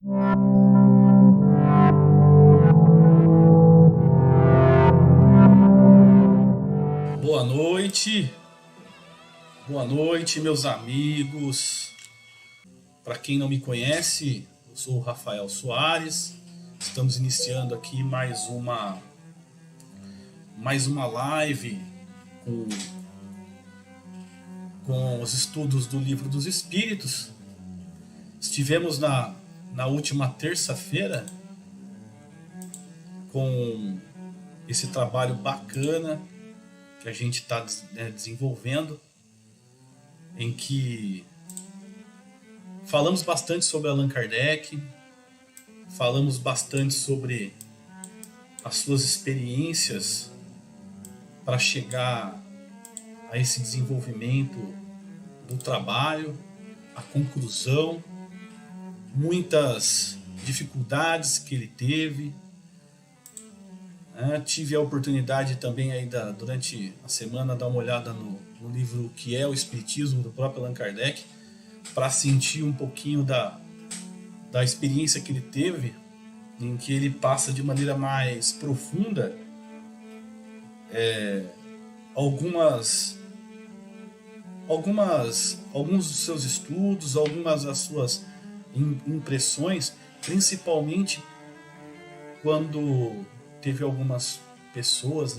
Boa noite, meus amigos. Para quem não me conhece, eu sou o Rafael Soares. Estamos iniciando aqui mais uma live com os estudos do Livro dos Espíritos. Estivemos na última terça-feira com esse trabalho bacana que a gente está desenvolvendo, em que falamos bastante sobre Allan Kardec, falamos bastante sobre as suas experiências para chegar a esse desenvolvimento do trabalho, a conclusão, muitas dificuldades que ele teve. Tive a oportunidade também aí durante a semana dar uma olhada no livro que é o Espiritismo, do próprio Allan Kardec, para sentir um pouquinho da experiência que ele teve, em que ele passa de maneira mais profunda alguns dos seus estudos, algumas das suas impressões, principalmente quando teve algumas pessoas,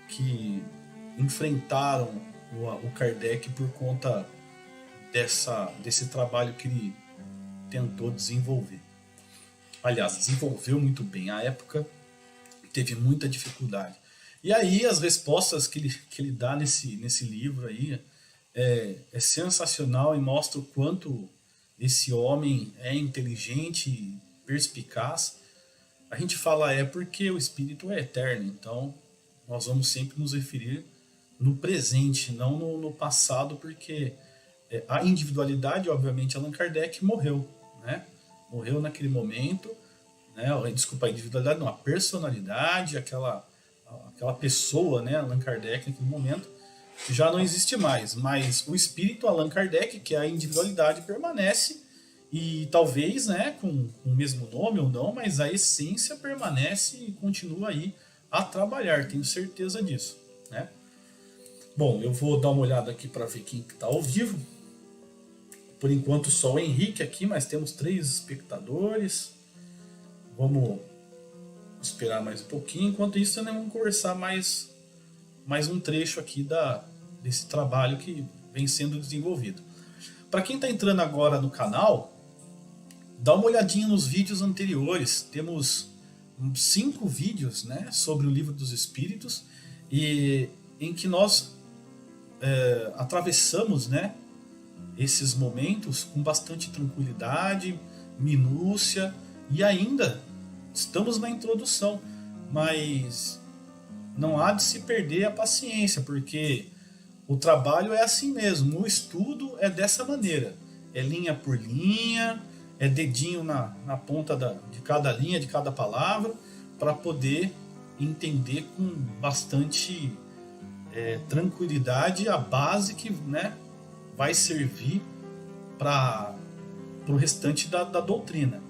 que enfrentaram o Kardec por conta desse trabalho que ele tentou desenvolver. Aliás, desenvolveu muito bem. À época teve muita dificuldade. E aí as respostas que ele dá nesse livro aí é sensacional e mostra o quanto esse homem é inteligente e perspicaz. A gente fala porque o espírito é eterno, então nós vamos sempre nos referir no presente, não no passado, porque a individualidade, obviamente, Allan Kardec morreu, Morreu naquele momento, Desculpa, a individualidade não, a personalidade, aquela pessoa, Allan Kardec naquele momento, já não existe mais, mas o espírito Allan Kardec, que é a individualidade, permanece. E talvez, com o mesmo nome ou não, mas a essência permanece e continua aí a trabalhar, tenho certeza disso, Bom, eu vou dar uma olhada aqui para ver quem está ao vivo. Por enquanto só o Henrique aqui, mas temos 3 espectadores. Vamos esperar mais um pouquinho. Enquanto isso, vamos conversar mais um trecho aqui desse trabalho que vem sendo desenvolvido. Para quem está entrando agora no canal, dá uma olhadinha nos vídeos anteriores. Temos 5 vídeos, sobre o Livro dos Espíritos, e em que nós atravessamos, esses momentos com bastante tranquilidade, minúcia, e ainda estamos na introdução, mas não há de se perder a paciência, porque o trabalho é assim mesmo, o estudo é dessa maneira, é linha por linha, é dedinho na ponta de cada linha, de cada palavra, para poder entender com bastante tranquilidade a base que vai servir para o restante da doutrina.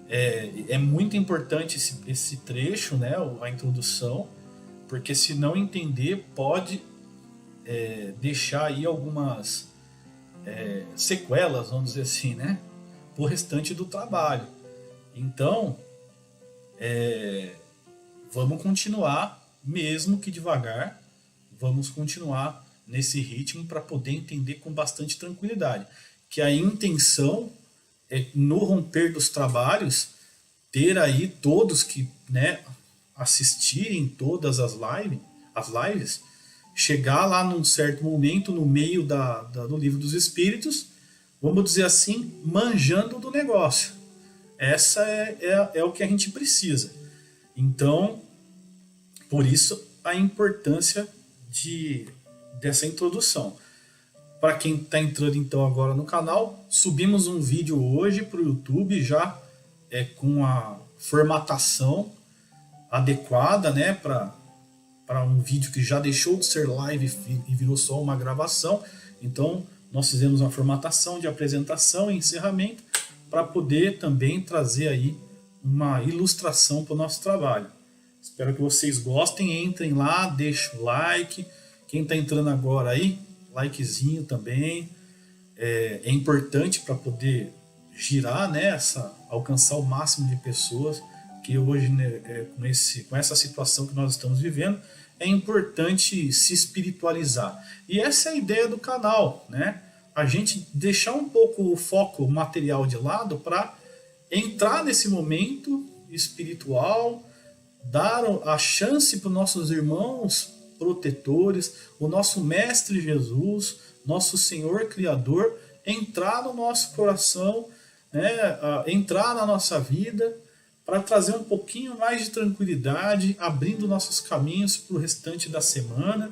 É muito importante esse trecho, a introdução, porque se não entender pode deixar aí algumas sequelas, vamos dizer assim, o restante do trabalho. Então, vamos continuar, mesmo que devagar, vamos continuar nesse ritmo para poder entender com bastante tranquilidade. Que a intenção é, no romper dos trabalhos, ter aí todos que assistirem todas as lives, chegar lá num certo momento, no meio do Livro dos Espíritos, vamos dizer assim, manjando do negócio. Essa é o que a gente precisa. Então, por isso a importância dessa introdução. Para quem está entrando então agora no canal, subimos um vídeo hoje para o YouTube já com a formatação adequada, para um vídeo que já deixou de ser live e virou só uma gravação. Então nós fizemos uma formatação de apresentação e encerramento para poder também trazer aí uma ilustração para o nosso trabalho. Espero que vocês gostem, entrem lá, deixem o like. Quem está entrando agora aí, likezinho também. É importante para poder girar, né, alcançar o máximo de pessoas, que hoje, né, com essa situação que nós estamos vivendo, é importante se espiritualizar. E essa é a ideia do canal, né? A gente deixar um pouco o foco material de lado para entrar nesse momento espiritual, dar a chance para os nossos irmãos protetores, o nosso Mestre Jesus, nosso Senhor Criador, entrar no nosso coração, né, entrar na nossa vida, para trazer um pouquinho mais de tranquilidade, abrindo nossos caminhos para o restante da semana.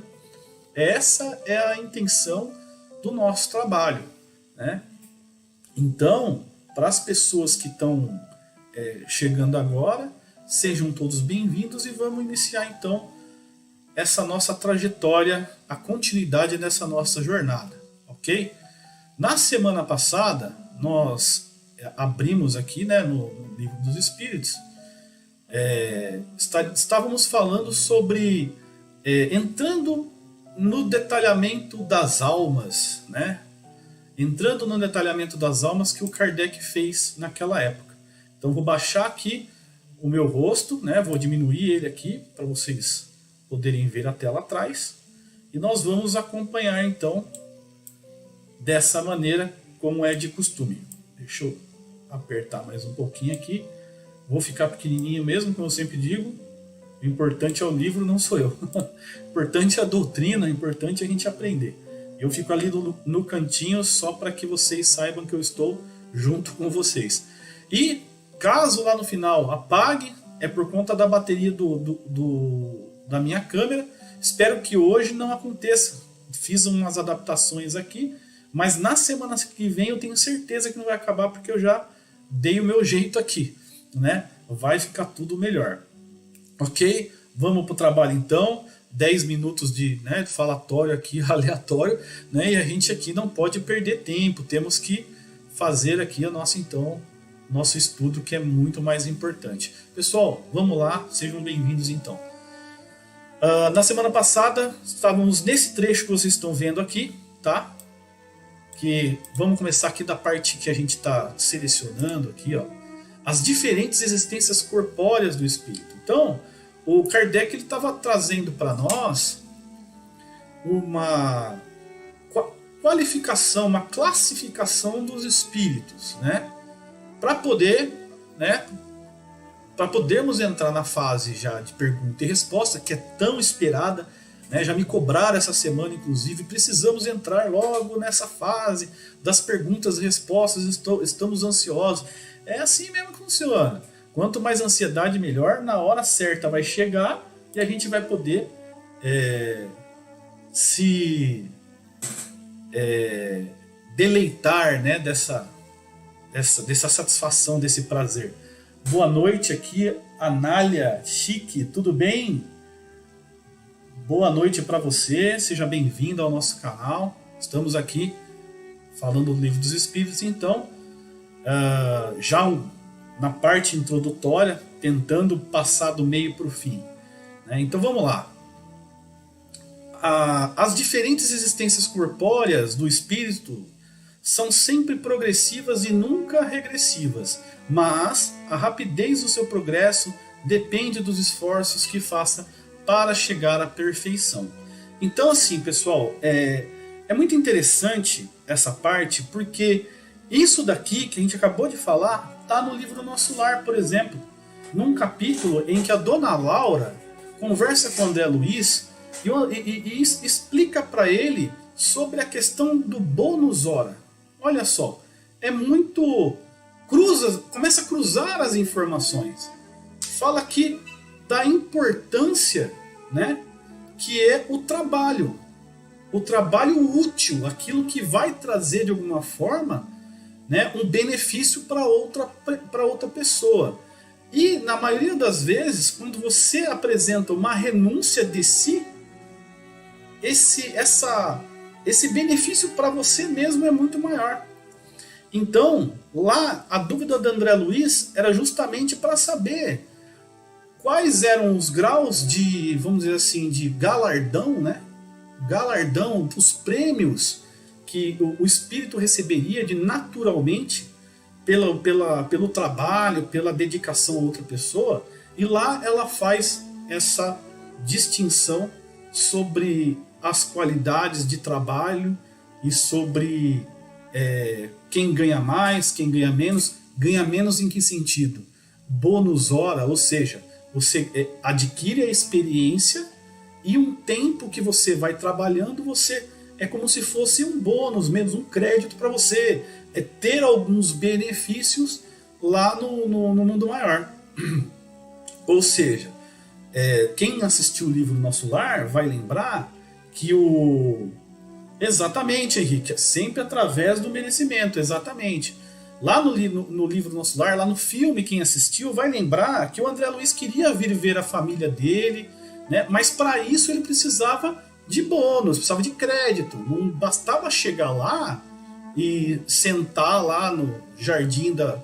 Essa é a intenção do nosso trabalho, né? Então, para as pessoas que estão chegando agora, sejam todos bem-vindos e vamos iniciar então essa nossa trajetória, a continuidade dessa nossa jornada, ok? Na semana passada, nós abrimos aqui, né, no Livro dos Espíritos, estávamos falando sobre entrando no detalhamento das almas, né? Entrando no detalhamento das almas que o Kardec fez naquela época. Então vou baixar aqui o meu rosto, né? Vou diminuir ele aqui para vocês poderem ver a tela atrás, e nós vamos acompanhar então dessa maneira como é de costume. Deixa eu apertar mais um pouquinho aqui. Vou ficar pequenininho mesmo, como eu sempre digo. O importante é o livro, não sou eu. O importante é a doutrina, o importante é a gente aprender. Eu fico ali no cantinho só para que vocês saibam que eu estou junto com vocês. E caso lá no final apague, é por conta da bateria da minha câmera. Espero que hoje não aconteça. Fiz umas adaptações aqui, mas na semana que vem eu tenho certeza que não vai acabar, porque eu já dei o meu jeito aqui, né? Vai ficar tudo melhor. Ok? Vamos para o trabalho então. 10 minutos de falatório aqui, aleatório, né? E a gente aqui não pode perder tempo. Temos que fazer aqui nosso estudo, que é muito mais importante. Pessoal, vamos lá, sejam bem-vindos então. Na semana passada estávamos nesse trecho que vocês estão vendo aqui, tá? Que vamos começar aqui da parte que a gente está selecionando aqui, ó, as diferentes existências corpóreas do espírito. Então, o Kardec estava trazendo para nós uma qualificação, uma classificação dos espíritos, né? Para podermos entrar na fase já de pergunta e resposta, que é tão esperada, né? Já me cobraram essa semana, inclusive, precisamos entrar logo nessa fase das perguntas e respostas, estamos ansiosos. É assim mesmo que funciona. Quanto mais ansiedade, melhor. Na hora certa vai chegar e a gente vai poder se deleitar, né, dessa satisfação, desse prazer. Boa noite aqui, Anália Chique, tudo bem? Boa noite para você, seja bem-vindo ao nosso canal. Estamos aqui falando do Livro dos Espíritos, então, já na parte introdutória, tentando passar do meio para o fim, né? Então vamos lá. As diferentes existências corpóreas do espírito são sempre progressivas e nunca regressivas, mas a rapidez do seu progresso depende dos esforços que faça para chegar à perfeição. Então, assim, pessoal, é muito interessante essa parte, porque isso daqui que a gente acabou de falar está no livro Nosso Lar, por exemplo, num capítulo em que a dona Laura conversa com o André Luiz e explica para ele sobre a questão do bônus hora. Olha só, começa a cruzar as informações. Fala aqui da importância, né, que é o trabalho útil, aquilo que vai trazer de alguma forma, né, um benefício para outra pessoa. E na maioria das vezes, quando você apresenta uma renúncia de si, esse benefício para você mesmo é muito maior. Então, lá a dúvida do André Luiz era justamente para saber quais eram os graus de, vamos dizer assim, de galardão, né? Galardão, os prêmios que o espírito receberia de naturalmente pelo trabalho, pela dedicação a outra pessoa. E lá ela faz essa distinção sobre as qualidades de trabalho e sobre quem ganha mais, quem ganha menos. Ganha menos em que sentido? Bônus hora, ou seja, você adquire a experiência e um tempo que você vai trabalhando, você é como se fosse um bônus, menos um crédito para você ter alguns benefícios lá no mundo maior. Ou seja, quem assistiu o livro Nosso Lar vai lembrar que Exatamente, Henrique, é sempre através do merecimento, exatamente. Lá no livro Nosso Lar, lá no filme, quem assistiu vai lembrar que o André Luiz queria vir ver a família dele, né? Mas para isso ele precisava de bônus, precisava de crédito. Não bastava chegar lá e sentar lá no jardim da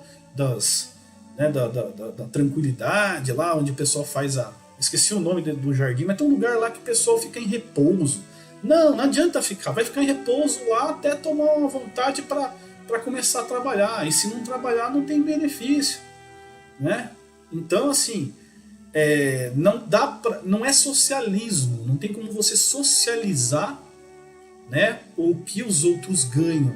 tranquilidade, lá onde o pessoal faz esqueci o nome do jardim, mas tem um lugar lá que o pessoal fica em repouso. Não adianta ficar, vai ficar em repouso lá até tomar uma vontade para começar a trabalhar. E se não trabalhar, não tem benefício, né? Então, assim, não é socialismo, não tem como você socializar, né, o que os outros ganham.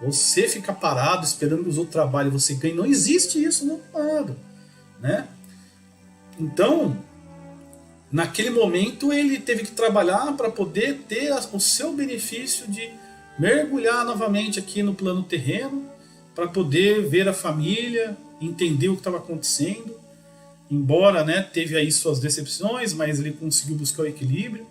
Você fica parado esperando que os outros trabalhem, você ganha. Não existe isso no lado, né? Então, naquele momento ele teve que trabalhar para poder ter o seu benefício de mergulhar novamente aqui no plano terreno, para poder ver a família, entender o que estava acontecendo. Embora, né, teve aí suas decepções, mas ele conseguiu buscar o equilíbrio.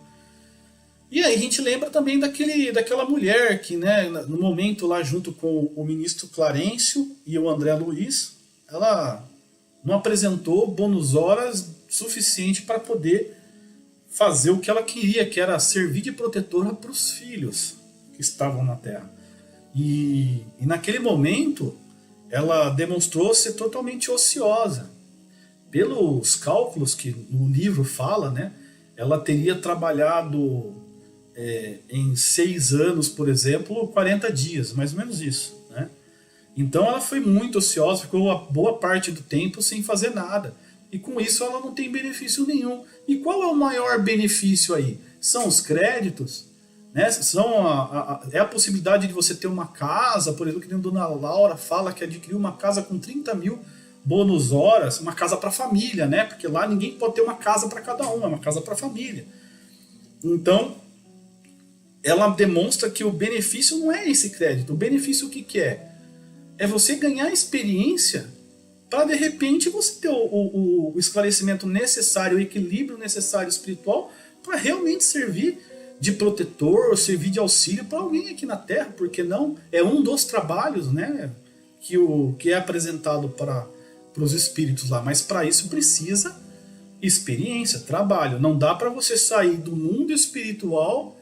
E aí a gente lembra também daquela mulher que, né, no momento lá junto com o ministro Clarencio e o André Luiz, ela não apresentou bônus horas suficiente para poder fazer o que ela queria, que era servir de protetora para os filhos que estavam na Terra. E naquele momento ela demonstrou ser totalmente ociosa. Pelos cálculos que no livro fala, né, ela teria trabalhado em 6 anos, por exemplo, 40 dias, mais ou menos isso, né? Então ela foi muito ociosa, ficou a boa parte do tempo sem fazer nada. E com isso ela não tem benefício nenhum. E qual é o maior benefício aí? São os créditos, né? É a possibilidade de você ter uma casa, por exemplo, que a dona Laura fala que adquiriu uma casa com 30 mil bônus horas, uma casa para família, né? Porque lá ninguém pode ter uma casa para cada um, é uma casa para família. Então, ela demonstra que o benefício não é esse crédito. O benefício o que é? É você ganhar experiência para de repente você ter o esclarecimento necessário, o equilíbrio necessário espiritual para realmente servir de protetor, servir de auxílio para alguém aqui na Terra, porque não é um dos trabalhos, né, que é apresentado para os espíritos lá, mas para isso precisa experiência, trabalho. Não dá para você sair do mundo espiritual,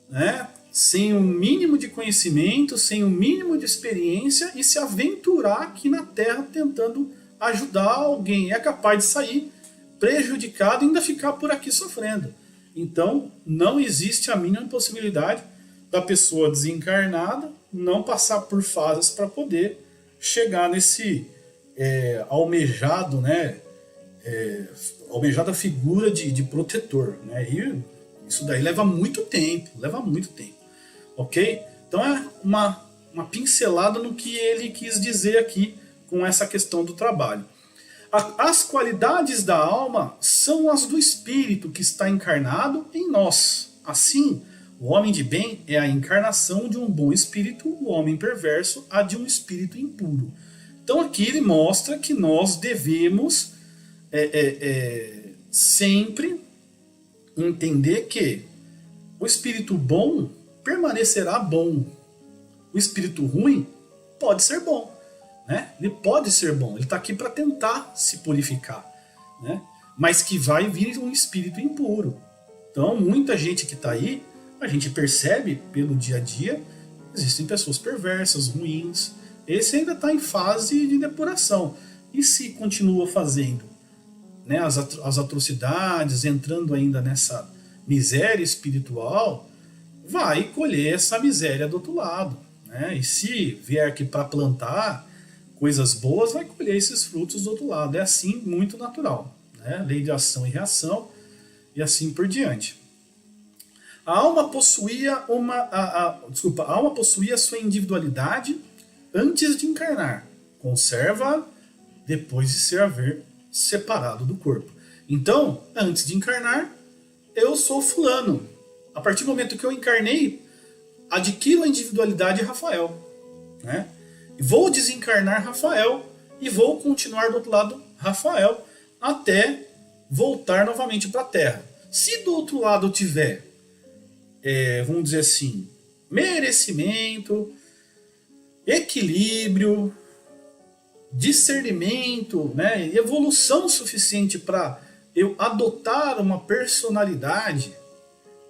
né, sem o mínimo de conhecimento, sem o mínimo de experiência e se aventurar aqui na Terra tentando ajudar alguém. É capaz de sair prejudicado e ainda ficar por aqui sofrendo. Então, não existe a mínima possibilidade da pessoa desencarnada não passar por fases para poder chegar nesse almejado, né, almejada figura de protetor, né? E isso daí leva muito tempo, ok? Então é uma pincelada no que ele quis dizer aqui com essa questão do trabalho. As qualidades da alma são as do espírito que está encarnado em nós. Assim, o homem de bem é a encarnação de um bom espírito, o homem perverso a de um espírito impuro. Então aqui ele mostra que nós devemos sempre entender que o espírito bom permanecerá bom. O espírito ruim pode ser bom, né? Ele pode ser bom, ele está aqui para tentar se purificar, né? Mas que vai vir um espírito impuro. Então muita gente que está aí, a gente percebe pelo dia a dia, existem pessoas perversas, ruins, esse ainda está em fase de depuração. E se continua fazendo, né, as atrocidades, entrando ainda nessa miséria espiritual, vai colher essa miséria do outro lado, né? E se vier aqui para plantar coisas boas, vai colher esses frutos do outro lado. É assim, muito natural, né? Lei de ação e reação e assim por diante. A alma possuía a alma possuía sua individualidade antes de encarnar. Conserva depois de se haver separado do corpo. Então, antes de encarnar, eu sou fulano. A partir do momento que eu encarnei, adquiro a individualidade Rafael, né? Vou desencarnar Rafael e vou continuar do outro lado Rafael até voltar novamente para a Terra. Se do outro lado eu tiver, vamos dizer assim, merecimento, equilíbrio, discernimento, né, e evolução suficiente para eu adotar uma personalidade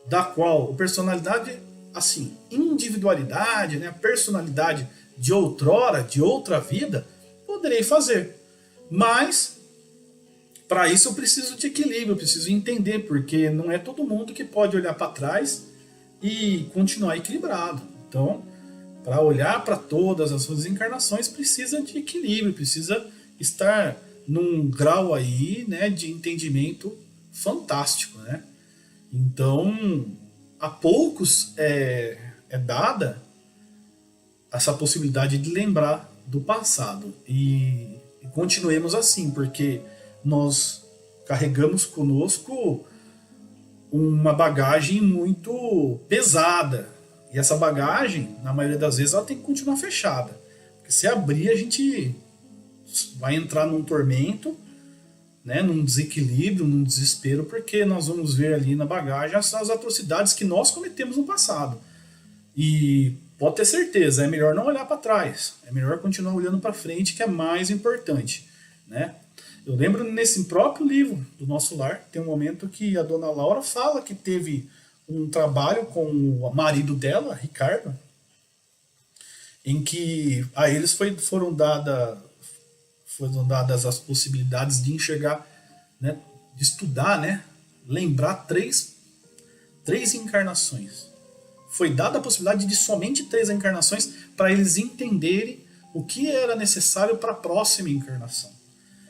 da qual, personalidade assim, individualidade, né, personalidade de outrora, de outra vida, poderei fazer. Mas para isso eu preciso de equilíbrio, eu preciso entender, porque não é todo mundo que pode olhar para trás e continuar equilibrado. Então, para olhar para todas as suas encarnações, precisa de equilíbrio, precisa estar num grau aí, né, de entendimento fantástico, né? Então, a poucos é dada essa possibilidade de lembrar do passado. E continuemos assim, porque nós carregamos conosco uma bagagem muito pesada. E essa bagagem, na maioria das vezes, ela tem que continuar fechada. Porque se abrir, a gente vai entrar num tormento, né, num desequilíbrio, num desespero, porque nós vamos ver ali na bagagem as atrocidades que nós cometemos no passado. E pode ter certeza, é melhor não olhar para trás, é melhor continuar olhando para frente, que é mais importante, né? Eu lembro nesse próprio livro do Nosso Lar, tem um momento que a dona Laura fala que teve um trabalho com o marido dela, Ricardo, em que a eles foram dadas as possibilidades de enxergar, né, de estudar, né, lembrar três encarnações. Foi dada a possibilidade de somente 3 encarnações para eles entenderem o que era necessário para a próxima encarnação.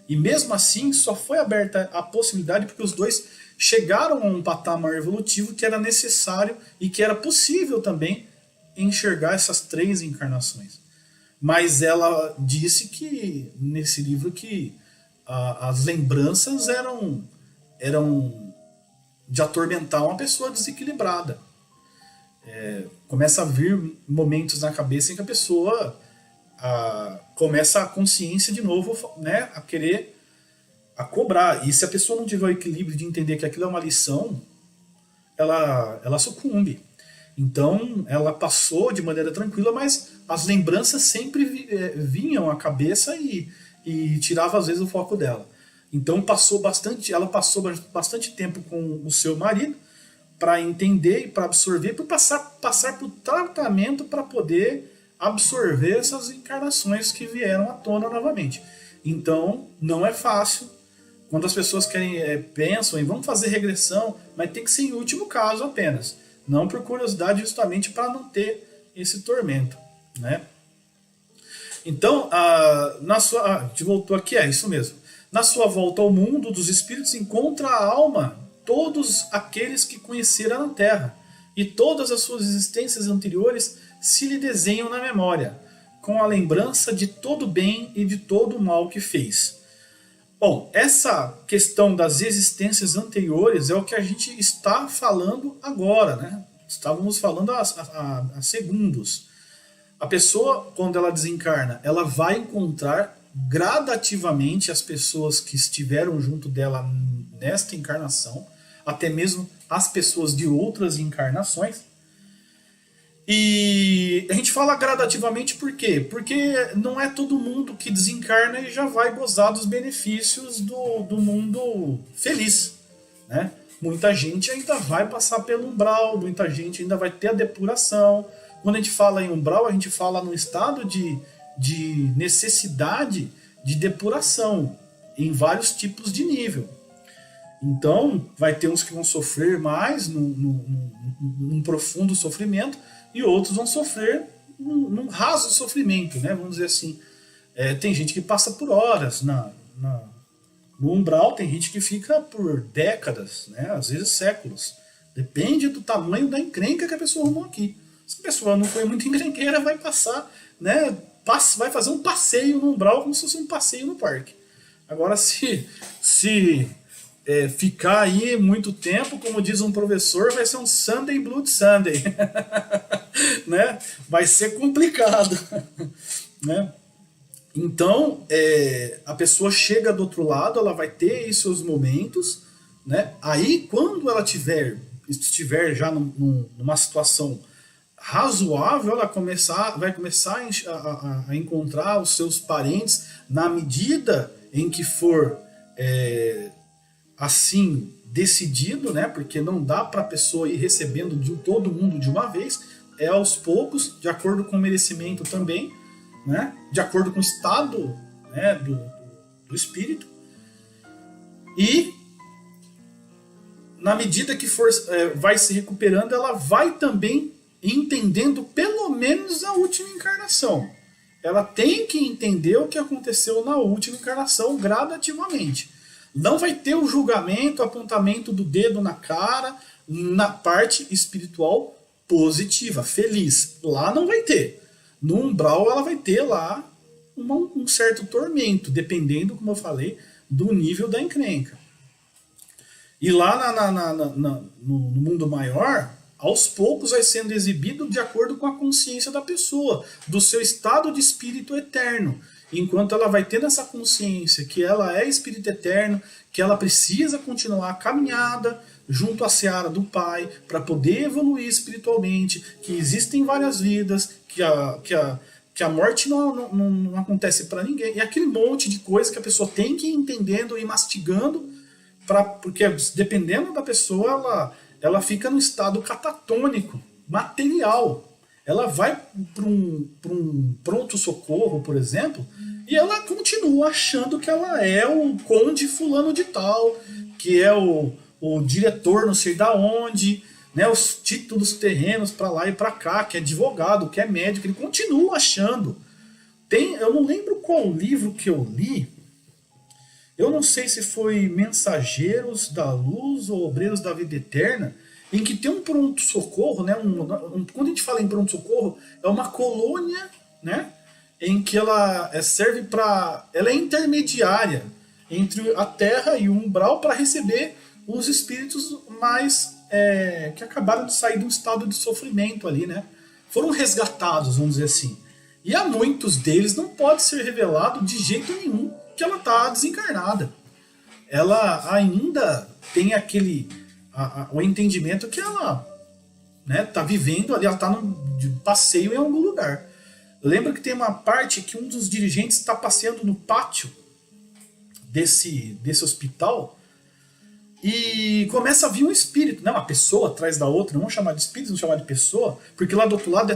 E mesmo assim, só foi aberta a possibilidade porque os dois chegaram a um patamar evolutivo que era necessário e que era possível também enxergar essas 3 encarnações. Mas ela disse que, nesse livro, que as lembranças eram de atormentar uma pessoa desequilibrada. Começa a vir momentos na cabeça em que a pessoa começa a consciência de novo, né, a querer cobrar. E se a pessoa não tiver o equilíbrio de entender que aquilo é uma lição, ela sucumbe. Então ela passou de maneira tranquila, mas as lembranças sempre vinham à cabeça e tirava às vezes o foco dela. Então ela passou bastante tempo com o seu marido para entender e para absorver, para passar por tratamento para poder absorver essas encarnações que vieram à tona novamente. Então não é fácil. Quando as pessoas pensam em vamos fazer regressão, mas tem que ser em último caso apenas. Não por curiosidade, justamente para não ter esse tormento, né? Então, a gente voltou aqui, é isso mesmo. Na sua volta ao mundo dos espíritos, encontra a alma todos aqueles que conheceram na Terra, e todas as suas existências anteriores se lhe desenham na memória, com a lembrança de todo o bem e de todo o mal que fez. Bom, essa questão das existências anteriores é o que a gente está falando agora, né? Estávamos falando há segundos. A pessoa, quando ela desencarna, ela vai encontrar gradativamente as pessoas que estiveram junto dela nesta encarnação, até mesmo as pessoas de outras encarnações. E a gente fala gradativamente por quê? Porque não é todo mundo que desencarna e já vai gozar dos benefícios do mundo feliz, né? Muita gente ainda vai passar pelo umbral, muita gente ainda vai ter a depuração. Quando a gente fala em umbral, a gente fala no estado de de necessidade de depuração em vários tipos de nível. Então, vai ter uns que vão sofrer mais num profundo sofrimento e outros vão sofrer num raso sofrimento, né? Vamos dizer assim. Tem gente que passa por horas no umbral, tem gente que fica por décadas, né? Às vezes séculos. Depende do tamanho da encrenca que a pessoa arrumou aqui. Se a pessoa não foi muito encrenqueira, vai passar, né? Vai fazer um passeio no umbral como se fosse um passeio no parque. Agora, se ficar aí muito tempo, como diz um professor, vai ser um Sunday Blood Sunday. Né? Vai ser complicado. Né? Então, a pessoa chega do outro lado, ela vai ter aí seus momentos, né? Aí, quando ela estiver já numa situação razoável, ela vai começar a encontrar os seus parentes na medida em que for assim decidido, né? Porque não dá para a pessoa ir recebendo de todo mundo de uma vez, aos poucos, de acordo com o merecimento também, né? De acordo com o estado, né, do espírito. E na medida que vai se recuperando, ela vai também entendendo pelo menos a última encarnação. Ela tem que entender o que aconteceu na última encarnação gradativamente. Não vai ter o julgamento, o apontamento do dedo na cara, na parte espiritual positiva, feliz. Lá não vai ter. No umbral ela vai ter lá um certo tormento, dependendo, como eu falei, do nível da encrenca. E lá no mundo maior, aos poucos vai sendo exibido de acordo com a consciência da pessoa, do seu estado de espírito eterno. Enquanto ela vai tendo essa consciência que ela é espírito eterno, que ela precisa continuar a caminhada junto à seara do Pai para poder evoluir espiritualmente, que existem várias vidas, que a morte não acontece para ninguém. E aquele monte de coisa que a pessoa tem que ir entendendo e mastigando, porque dependendo da pessoa, ela fica no estado catatônico, material. Ela vai para um pronto-socorro, por exemplo, e ela continua achando que ela é o conde fulano de tal, que é o diretor não sei da onde, né, os títulos terrenos para lá e para cá, que é advogado, que é médico, ele continua achando. Eu não lembro qual livro que eu li, eu não sei se foi Mensageiros da Luz ou Obreiros da Vida Eterna, em que tem um pronto-socorro, né? Quando a gente fala em pronto-socorro, é uma colônia, né? Em que ela serve para... Ela é intermediária entre a Terra e o umbral para receber os espíritos mais... que acabaram de sair de um estado de sofrimento ali, né? Foram resgatados, vamos dizer assim. E a muitos deles não pode ser revelado de jeito nenhum que ela está desencarnada. Ela ainda tem o entendimento que ela está vivendo ali, ela está de passeio em algum lugar. Lembra que tem uma parte que um dos dirigentes está passeando no pátio desse hospital e começa a vir um espírito, né? Uma pessoa atrás da outra, não vamos chamar de espírito, vamos chamar de pessoa, porque lá do outro lado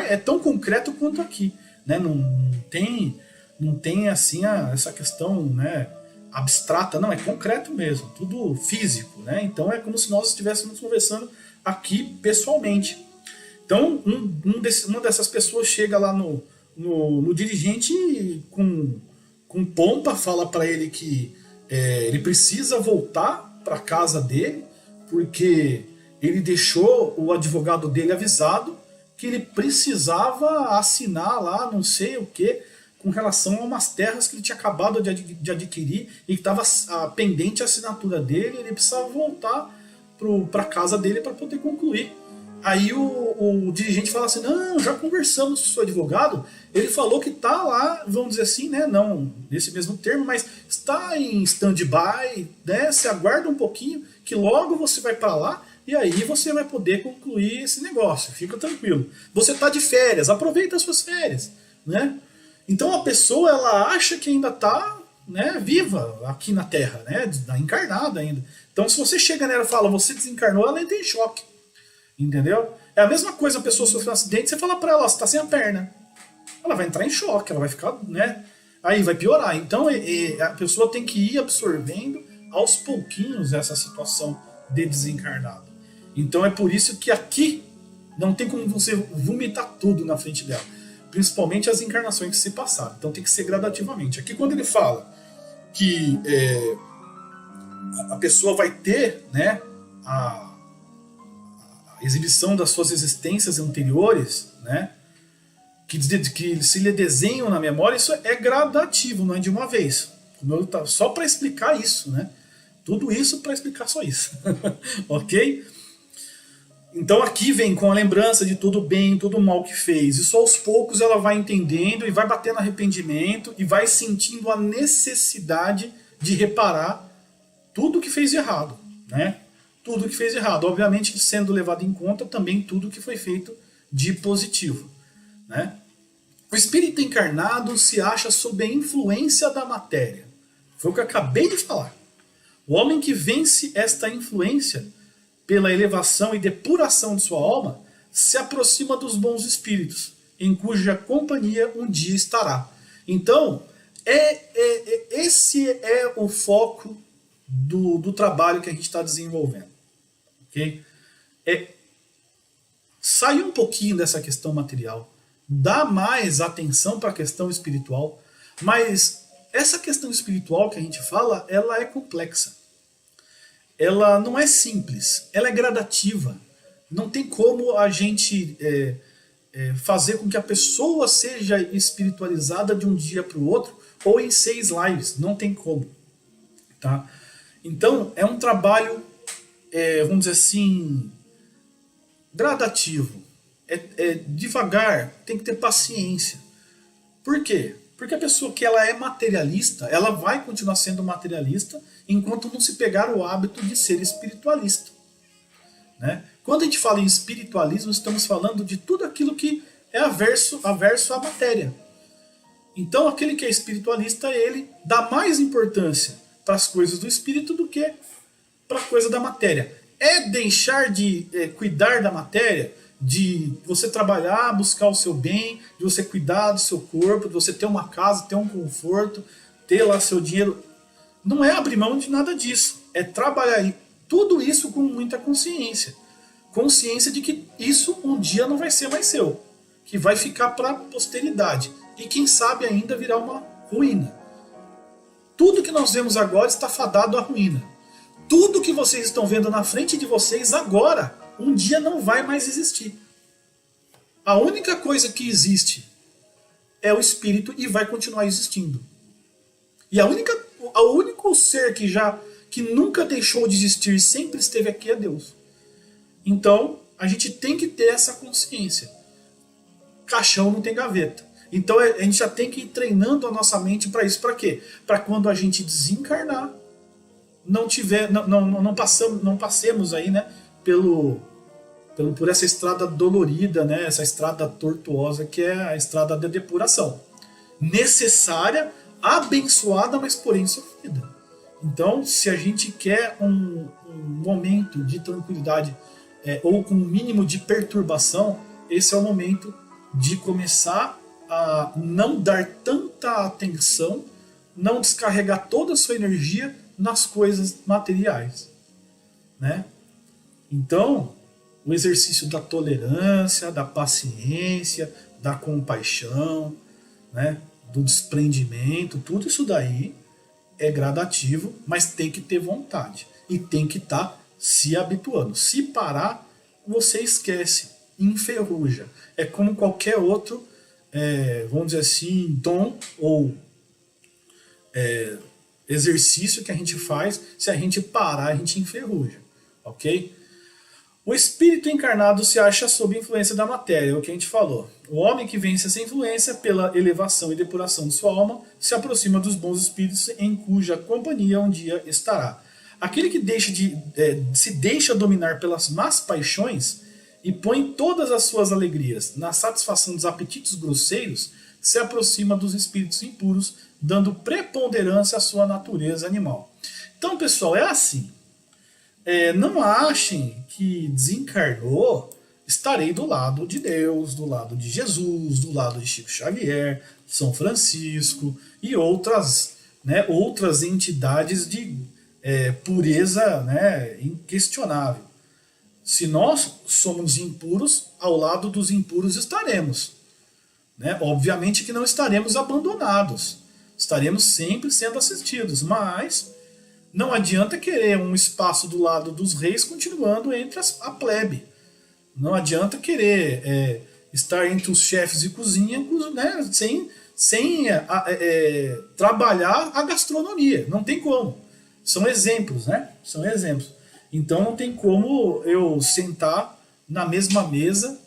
é tão concreto quanto aqui, né? Não tem assim essa questão, né, abstrata, não, é concreto mesmo, tudo físico, né? Então é como se nós estivéssemos conversando aqui pessoalmente. Então uma dessas pessoas chega lá no dirigente e com pompa fala para ele que ele precisa voltar para casa dele, porque ele deixou o advogado dele avisado que ele precisava assinar lá não sei o que com relação a umas terras que ele tinha acabado de adquirir e que estava pendente a assinatura dele, ele precisava voltar para a casa dele para poder concluir. Aí o dirigente fala assim, não, já conversamos com o seu advogado, ele falou que está lá, vamos dizer assim, né, não nesse mesmo termo, mas está em stand-by, né, se aguarda um pouquinho, que logo você vai para lá, e aí você vai poder concluir esse negócio, fica tranquilo. Você está de férias, aproveita as suas férias, né? Então a pessoa, ela acha que ainda está, né, viva aqui na Terra, né, encarnada ainda. Então se você chega nela e fala, você desencarnou, ela entra em choque. Entendeu? É a mesma coisa, a pessoa sofreu um acidente, você fala pra ela, você tá sem a perna. ela vai entrar em choque, ela vai ficar, né? Aí vai piorar. Então a pessoa tem que ir absorvendo aos pouquinhos essa situação de desencarnado. Então é por isso que aqui não tem como você vomitar tudo na frente dela. Principalmente as encarnações que se passaram. Então tem que ser gradativamente. Aqui quando ele fala que a pessoa vai ter, né, a exibição das suas existências anteriores, né, que se lhe desenham na memória, isso é gradativo, não é de uma vez. Só para explicar isso, né? Tudo isso para explicar só isso. Ok? Então aqui vem com a lembrança de tudo bem, tudo mal que fez. Isso aos poucos ela vai entendendo e vai batendo arrependimento e vai sentindo a necessidade de reparar tudo que fez de errado, né? Tudo que fez de errado. Obviamente sendo levado em conta também tudo que foi feito de positivo, né? O espírito encarnado se acha sob a influência da matéria. Foi o que eu acabei de falar. O homem que vence esta influência pela elevação e depuração de sua alma se aproxima dos bons espíritos, em cuja companhia um dia estará. Então, esse é o foco do trabalho que a gente está desenvolvendo. Okay? Sair um pouquinho dessa questão material, dar mais atenção para a questão espiritual, mas essa questão espiritual que a gente fala, ela é complexa. Ela não é simples, ela é gradativa. Não tem como a gente fazer com que a pessoa seja espiritualizada de um dia para o outro ou em 6 lives, não tem como. Tá? Então é um trabalho, vamos dizer assim, gradativo. Devagar, tem que ter paciência. Por quê? Porque a pessoa que ela é materialista, ela vai continuar sendo materialista enquanto não se pegar o hábito de ser espiritualista. Né? Quando a gente fala em espiritualismo, estamos falando de tudo aquilo que é averso à matéria. Então aquele que é espiritualista, ele dá mais importância para as coisas do espírito do que para a coisa da matéria. É deixar de cuidar da matéria, de você trabalhar, buscar o seu bem, de você cuidar do seu corpo, de você ter uma casa, ter um conforto, ter lá seu dinheiro. Não é abrir mão de nada disso. É trabalhar tudo isso com muita consciência. Consciência de que isso um dia não vai ser mais seu. Que vai ficar para a posteridade. E quem sabe ainda virar uma ruína. Tudo que nós vemos agora está fadado à ruína. Tudo que vocês estão vendo na frente de vocês agora, um dia não vai mais existir. A única coisa que existe é o espírito e vai continuar existindo. E o único ser que nunca deixou de existir, sempre esteve aqui, é Deus. Então, a gente tem que ter essa consciência. Caixão não tem gaveta. Então, a gente já tem que ir treinando a nossa mente para isso. Para quê? Para quando a gente desencarnar, não passemos aí, né, por essa estrada dolorida, né, essa estrada tortuosa que é a estrada da depuração. Necessária, abençoada, mas porém sofrida. Então, se a gente quer um momento de tranquilidade ou com um mínimo de perturbação, esse é o momento de começar a não dar tanta atenção, não descarregar toda a sua energia nas coisas materiais, né? Então, o exercício da tolerância, da paciência, da compaixão, né, do desprendimento, tudo isso daí é gradativo, mas tem que ter vontade e tem que estar se habituando. Se parar, você esquece, enferruja. É como qualquer outro, vamos dizer assim, dom ou exercício que a gente faz. Se a gente parar, a gente enferruja, ok? O espírito encarnado se acha sob influência da matéria, é o que a gente falou. O homem que vence essa influência pela elevação e depuração de sua alma se aproxima dos bons espíritos em cuja companhia um dia estará. Aquele que se deixa dominar pelas más paixões e põe todas as suas alegrias na satisfação dos apetites grosseiros se aproxima dos espíritos impuros, dando preponderância à sua natureza animal. Então, pessoal, é assim. Não achem que desencarnou estarei do lado de Deus, do lado de Jesus, do lado de Chico Xavier, São Francisco e outras, né, outras entidades de pureza, né, inquestionável. Se nós somos impuros, ao lado dos impuros estaremos. Né? Obviamente que não estaremos abandonados, estaremos sempre sendo assistidos, mas não adianta querer um espaço do lado dos reis continuando entre a plebe. Não adianta querer estar entre os chefes de cozinha, né, sem trabalhar a gastronomia. Não tem como. São exemplos, né? São exemplos. Então não tem como eu sentar na mesma mesa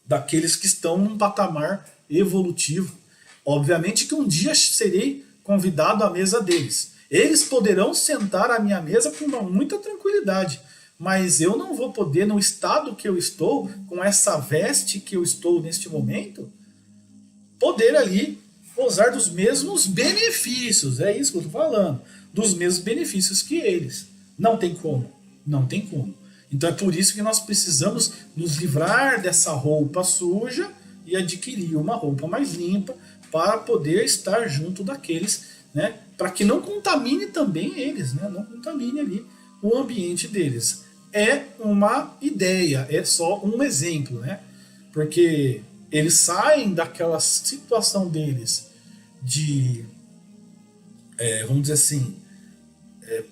daqueles que estão num patamar evolutivo. Obviamente que um dia serei convidado à mesa deles. Eles poderão sentar à minha mesa com muita tranquilidade, mas eu não vou poder, no estado que eu estou, com essa veste que eu estou neste momento, poder ali gozar dos mesmos benefícios. É isso que eu estou falando. Dos mesmos benefícios que eles. Não tem como. Não tem como. Então é por isso que nós precisamos nos livrar dessa roupa suja e adquirir uma roupa mais limpa para poder estar junto daqueles, né? Para que não contamine também eles, né? Não contamine ali o ambiente deles. É uma ideia, é só um exemplo, né? Porque eles saem daquela situação deles de, vamos dizer assim,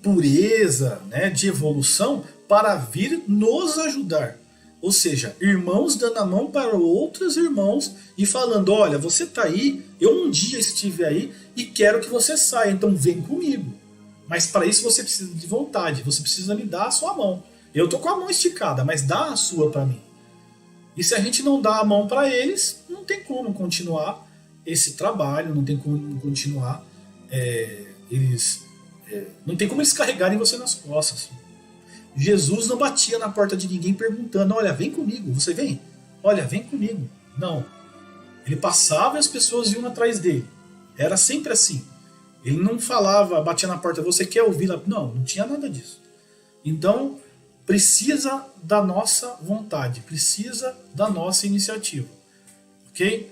pureza, né, de evolução, para vir nos ajudar. Ou seja, irmãos dando a mão para outros irmãos e falando, olha, você está aí, eu um dia estive aí e quero que você saia, então vem comigo. Mas para isso você precisa de vontade, você precisa me dar a sua mão. Eu estou com a mão esticada, mas dá a sua para mim. E se a gente não dá a mão para eles, não tem como continuar esse trabalho, não tem como continuar não tem como eles carregarem você nas costas. Jesus não batia na porta de ninguém perguntando, olha, vem comigo, você vem? Olha, vem comigo. Não. Ele passava e as pessoas iam atrás dele. Era sempre assim. Ele não falava, batia na porta, você quer ouvir? Não, não tinha nada disso. Então, precisa da nossa vontade, precisa da nossa iniciativa. Ok?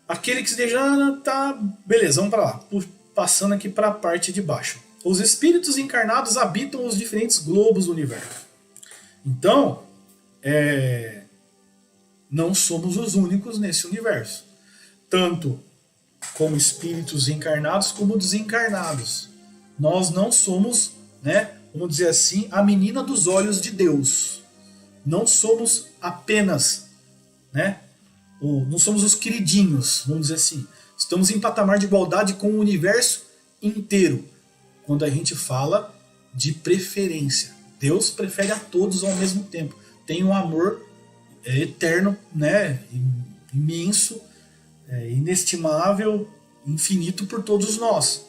Aquele que se deixa, tá, beleza, vamos para lá. Passando aqui para a parte de baixo. Os espíritos encarnados habitam os diferentes globos do universo. Então, não somos os únicos nesse universo. Tanto como espíritos encarnados como desencarnados. Nós não somos, né, vamos dizer assim, a menina dos olhos de Deus. Não somos apenas, né, não somos os queridinhos, vamos dizer assim. Estamos em patamar de igualdade com o universo inteiro. Quando a gente fala de preferência. Deus prefere a todos ao mesmo tempo. Tem um amor eterno, né, imenso, inestimável, infinito por todos nós.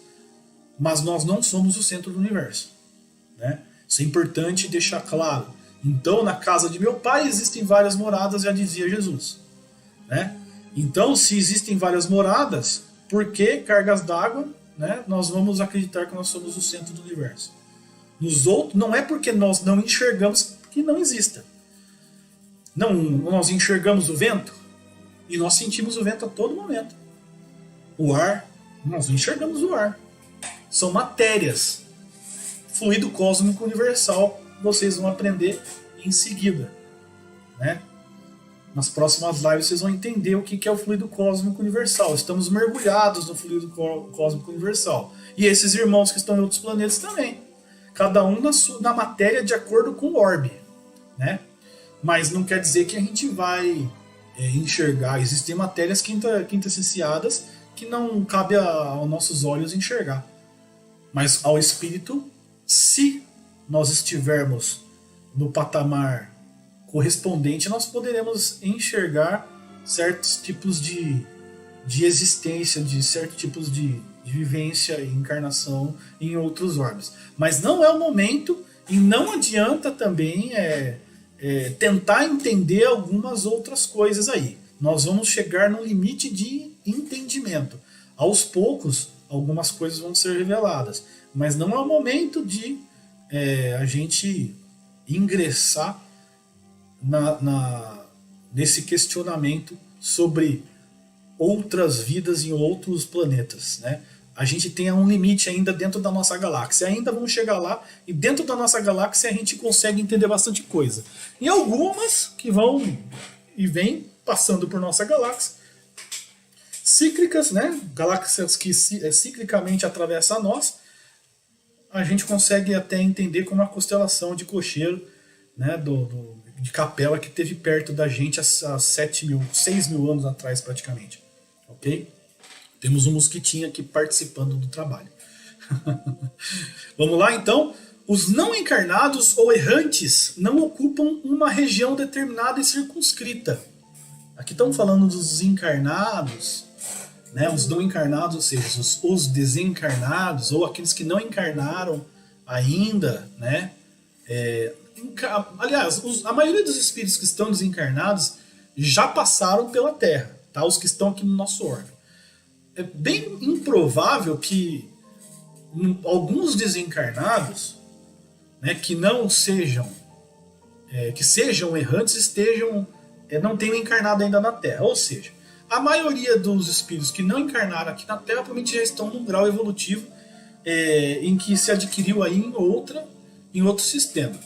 Mas nós não somos o centro do universo. Né? Isso é importante deixar claro. Então, na casa de meu pai existem várias moradas, já dizia Jesus. Né? Então, se existem várias moradas, por que cargas d'água, né, nós vamos acreditar que nós somos o centro do universo? Nos outros, não é porque nós não enxergamos que não exista. Não, nós enxergamos o vento e nós sentimos o vento a todo momento. O ar, nós enxergamos o ar. São matérias. Fluido cósmico universal, vocês vão aprender em seguida. Né? Nas próximas lives vocês vão entender o que é o fluido cósmico universal. Estamos mergulhados no fluido cósmico universal. E esses irmãos que estão em outros planetas também. Cada um na matéria de acordo com o orbe. Né? Mas não quer dizer que a gente vai enxergar. Existem matérias quintessenciadas que não cabe aos nossos olhos enxergar. Mas ao espírito, se nós estivermos no patamar correspondente, nós poderemos enxergar certos tipos de existência, de certos tipos de vivência e encarnação em outros orbes. Mas não é o momento e não adianta também tentar entender algumas outras coisas aí. Nós vamos chegar no limite de entendimento. Aos poucos, algumas coisas vão ser reveladas, mas não é o momento de a gente ingressar nesse questionamento sobre outras vidas em outros planetas, né? A gente tem um limite ainda dentro da nossa galáxia. Ainda vamos chegar lá e dentro da nossa galáxia a gente consegue entender bastante coisa. E algumas que vão e vêm passando por nossa galáxia, cíclicas, né? Galáxias que ciclicamente atravessam a nossa, a gente consegue até entender como a constelação de Cocheiro, né? De Capela, que teve perto da gente há 6 mil anos atrás praticamente. Ok? Temos um mosquitinho aqui participando do trabalho. Vamos lá então. Os não encarnados ou errantes não ocupam uma região determinada e circunscrita. Aqui estamos falando dos encarnados, né? Os não encarnados, ou seja, os desencarnados, ou aqueles que não encarnaram ainda, né? Aliás, a maioria dos espíritos que estão desencarnados já passaram pela Terra, tá? Os que estão aqui no nosso órgão. É bem improvável que alguns desencarnados, né, que não sejam, que sejam errantes, não tenham encarnado ainda na Terra. Ou seja, a maioria dos espíritos que não encarnaram aqui na Terra provavelmente já estão num grau evolutivo em que se adquiriu aí em outro sistema.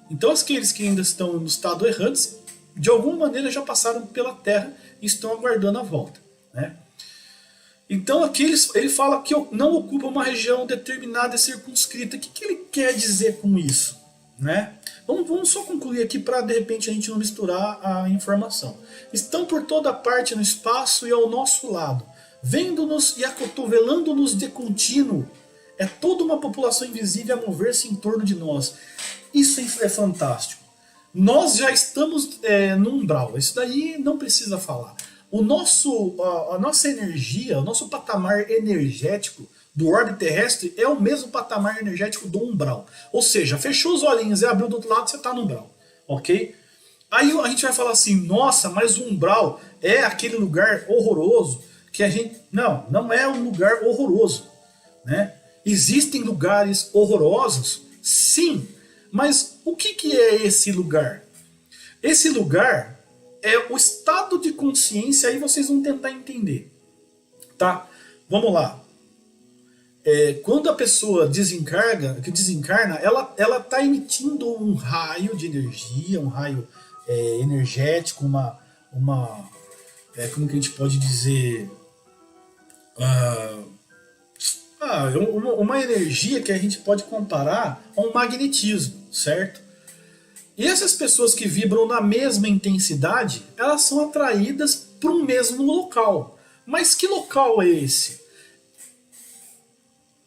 Então aqueles que ainda estão no estado errantes, de alguma maneira já passaram pela Terra e estão aguardando a volta, né? Então aqui ele fala que não ocupa uma região determinada e circunscrita. O que ele quer dizer com isso, né? Vamos só concluir aqui para de repente a gente não misturar a informação. Estão por toda parte no espaço e ao nosso lado, vendo-nos e acotovelando-nos de contínuo. É toda uma população invisível a mover-se em torno de nós. Isso é fantástico. Nós já estamos no umbral. Isso daí não precisa falar. A nossa energia, o nosso patamar energético do orbe terrestre é o mesmo patamar energético do umbral. Ou seja, fechou os olhinhos e abriu do outro lado, você está no umbral. Ok? Aí a gente vai falar assim, nossa, mas o umbral é aquele lugar horroroso que a gente... Não é um lugar horroroso, né? Existem lugares horrorosos? Sim. Mas o que é esse lugar? Esse lugar é o estado de consciência, aí vocês vão tentar entender. Tá? Vamos lá. Quando a pessoa desencarna, ela está emitindo um raio de energia, um raio energético, como que a gente pode dizer... uma energia que a gente pode comparar a um magnetismo, certo? E essas pessoas que vibram na mesma intensidade, elas são atraídas para um mesmo local. Mas que local é esse?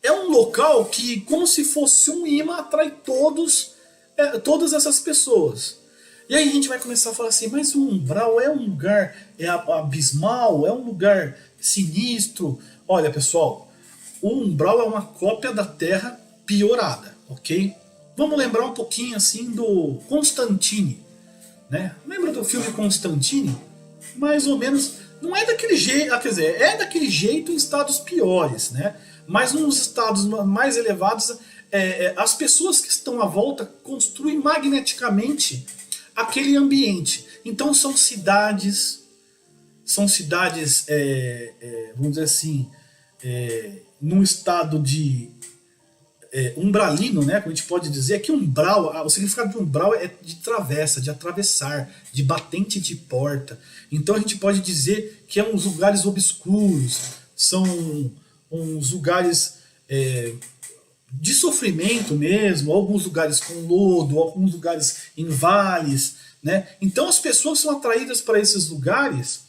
É um local que, como se fosse um imã, atrai todas essas pessoas. E aí a gente vai começar a falar assim, mas o umbral é um lugar abismal, é um lugar sinistro. Olha, pessoal, o umbral é uma cópia da Terra piorada, ok? Vamos lembrar um pouquinho assim do Constantine, né? Lembra do filme Constantine? Mais ou menos, não é daquele jeito, quer dizer, é daquele jeito em estados piores, né? Mas nos estados mais elevados, as pessoas que estão à volta construem magneticamente aquele ambiente. Então são cidades, vamos dizer assim, num estado de umbralino, né? Como a gente pode dizer que umbral, o significado de umbral é de travessa, de atravessar, de batente de porta. Então a gente pode dizer que é uns lugares obscuros, são uns lugares de sofrimento mesmo, alguns lugares com lodo, alguns lugares em vales, né? Então as pessoas são atraídas para esses lugares,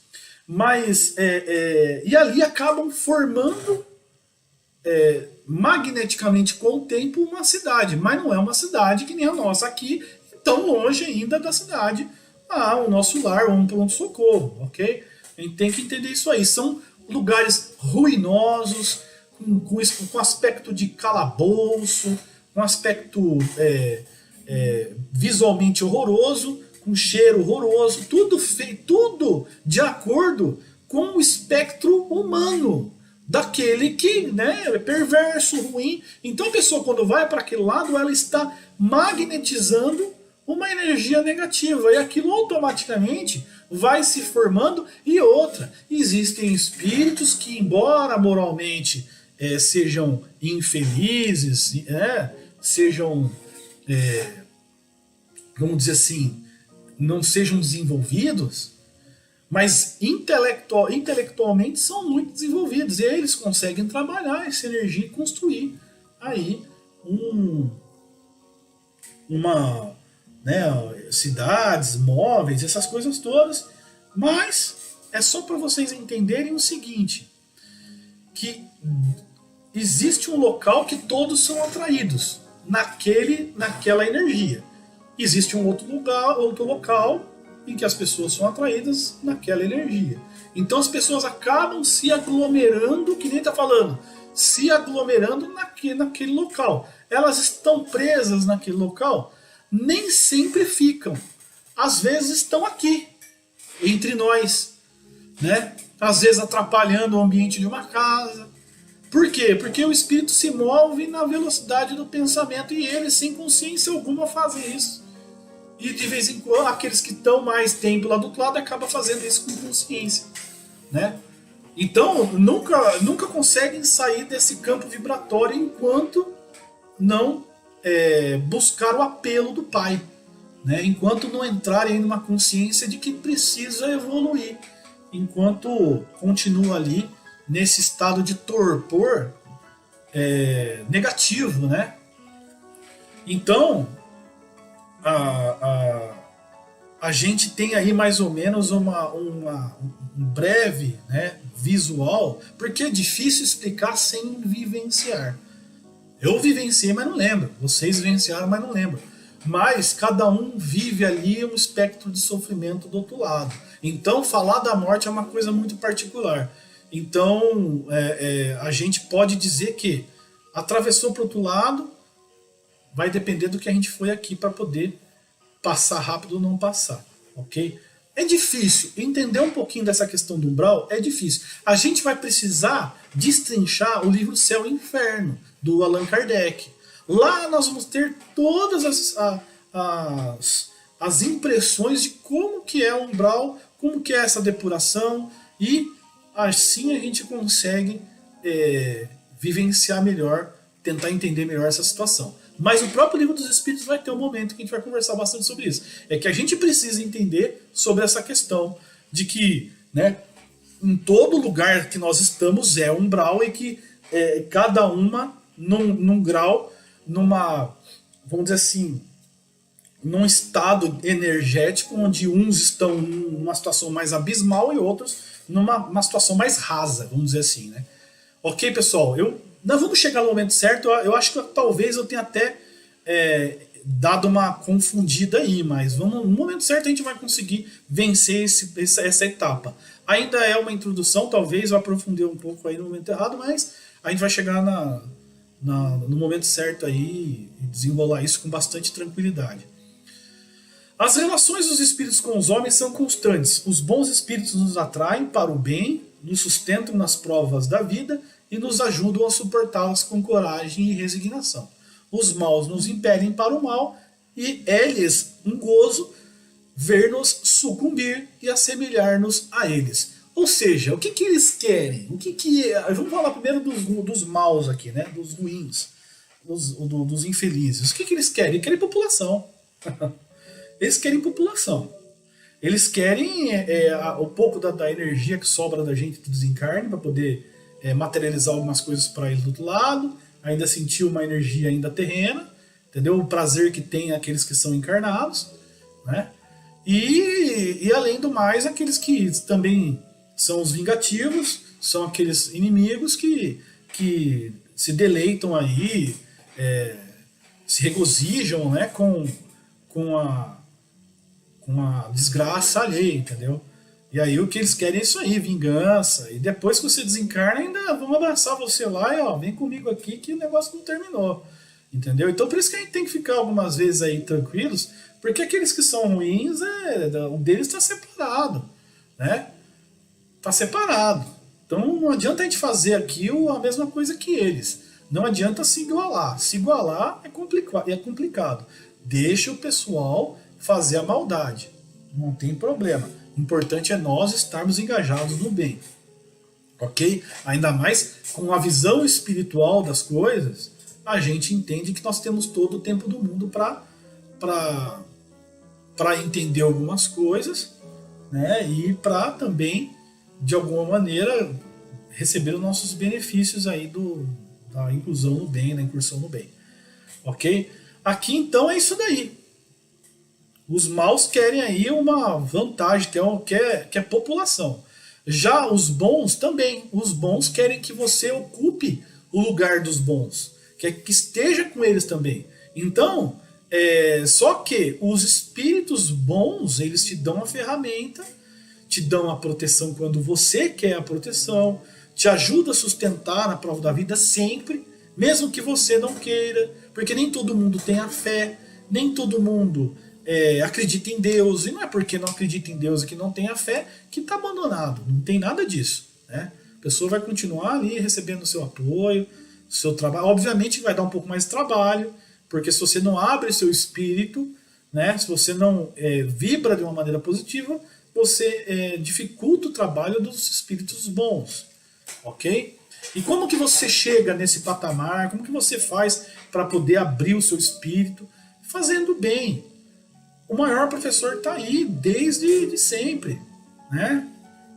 mas e ali acabam formando magneticamente com o tempo uma cidade, mas não é uma cidade que nem a nossa aqui, tão longe ainda da cidade, o nosso lar, um pronto-socorro, ok? A gente tem que entender isso aí, são lugares ruinosos, com aspecto de calabouço, com aspecto visualmente horroroso, com cheiro horroroso, tudo de acordo com o espectro humano, daquele que, né, é perverso, ruim. Então a pessoa, quando vai para aquele lado, ela está magnetizando uma energia negativa, e aquilo automaticamente vai se formando. E outra, existem espíritos que, embora moralmente sejam infelizes, sejam, vamos dizer assim, não sejam desenvolvidos, mas intelectualmente são muito desenvolvidos, e aí eles conseguem trabalhar essa energia e construir aí uma, né, cidades, móveis, essas coisas todas. Mas é só para vocês entenderem o seguinte, que existe um local que todos são atraídos naquela energia. Existe um outro local em que as pessoas são atraídas naquela energia. Então as pessoas acabam se aglomerando, que nem está falando, se aglomerando naquele local. Elas estão presas naquele local, nem sempre ficam. Às vezes estão aqui, entre nós, né? Às vezes atrapalhando o ambiente de uma casa. Por quê? Porque o espírito se move na velocidade do pensamento, e eles, sem consciência alguma, fazem isso. E de vez em quando, aqueles que estão mais tempo lá do outro lado acabam fazendo isso com consciência, né? Então, nunca conseguem sair desse campo vibratório enquanto não buscar o apelo do Pai, né? Enquanto não entrarem numa consciência de que precisa evoluir, enquanto continua ali nesse estado de torpor negativo, né? Então, a gente tem aí mais ou menos um breve, né, visual, porque é difícil explicar sem vivenciar. Eu vivenciei, mas não lembro. Vocês vivenciaram, mas não lembro. Mas cada um vive ali um espectro de sofrimento do outro lado. Então, falar da morte é uma coisa muito particular. Então, a gente pode dizer que atravessou para o outro lado, vai depender do que a gente foi aqui para poder passar rápido ou não passar, ok? É difícil entender um pouquinho dessa questão do umbral, é difícil. A gente vai precisar destrinchar o livro Céu e Inferno, do Allan Kardec. Lá nós vamos ter todas as impressões de como que é o umbral, como que é essa depuração, e assim a gente consegue vivenciar melhor, tentar entender melhor essa situação. Mas o próprio Livro dos Espíritos vai ter um momento que a gente vai conversar bastante sobre isso. É que a gente precisa entender sobre essa questão de que, né, em todo lugar que nós estamos é umbral, e que cada uma num grau, vamos dizer assim, num estado energético onde uns estão numa situação mais abismal e outros numa situação mais rasa, vamos dizer assim, né? Ok, pessoal, nós vamos chegar no momento certo. Eu acho que talvez eu tenha até dado uma confundida aí, mas no momento certo a gente vai conseguir vencer essa etapa. Ainda é uma introdução, talvez eu aprofundei um pouco aí no momento errado, mas a gente vai chegar no momento certo aí e desenrolar isso com bastante tranquilidade. As relações dos espíritos com os homens são constantes. Os bons espíritos nos atraem para o bem, nos sustentam nas provas da vida e nos ajudam a suportá-las com coragem e resignação. Os maus nos impelem para o mal, e é-lhes um gozo ver-nos sucumbir e assemelhar-nos a eles. Ou seja, o que eles querem? Vamos falar primeiro dos maus aqui, né? Dos ruins, dos infelizes. O que eles querem? Eles querem população. Eles querem população. Eles querem um pouco da energia que sobra da gente do desencarne para poder materializar algumas coisas para ele do outro lado, ainda sentir uma energia ainda terrena, entendeu? O prazer que tem aqueles que são encarnados, né? E além do mais, aqueles que também são os vingativos, são aqueles inimigos que se deleitam aí, se regozijam, né, com a desgraça alheia, entendeu? E aí o que eles querem é isso aí, vingança. E depois que você desencarna, ainda vamos abraçar você lá e vem comigo aqui que o negócio não terminou. Entendeu? Então por isso que a gente tem que ficar algumas vezes aí tranquilos, porque aqueles que são ruins, o deles está separado, né? Está separado. Então não adianta a gente fazer aqui a mesma coisa que eles. Não adianta se igualar. Se igualar é complicado. Deixa o pessoal fazer a maldade. Não tem problema. O importante é nós estarmos engajados no bem. Ok? Ainda mais com a visão espiritual das coisas, a gente entende que nós temos todo o tempo do mundo para entender algumas coisas, né? E para também, de alguma maneira, receber os nossos benefícios aí da inclusão no bem, da incursão no bem. Ok? Aqui então é isso daí. Os maus querem aí uma vantagem, que é população. Já os bons também. Os bons querem que você ocupe o lugar dos bons. Quer que esteja com eles também. Então, só que os espíritos bons, eles te dão a ferramenta, te dão a proteção quando você quer a proteção, te ajuda a sustentar na prova da vida sempre, mesmo que você não queira, porque nem todo mundo tem a fé, nem todo mundo acredita em Deus, e não é porque não acredita em Deus e que não tem a fé que está abandonado, não tem nada disso, né? A pessoa vai continuar ali recebendo o seu apoio, seu trabalho, obviamente vai dar um pouco mais de trabalho, porque se você não abre seu espírito, né, se você não vibra de uma maneira positiva, você dificulta o trabalho dos espíritos bons, ok? E como que você chega nesse patamar, como que você faz para poder abrir o seu espírito? Fazendo bem. O maior professor está aí desde de sempre, né?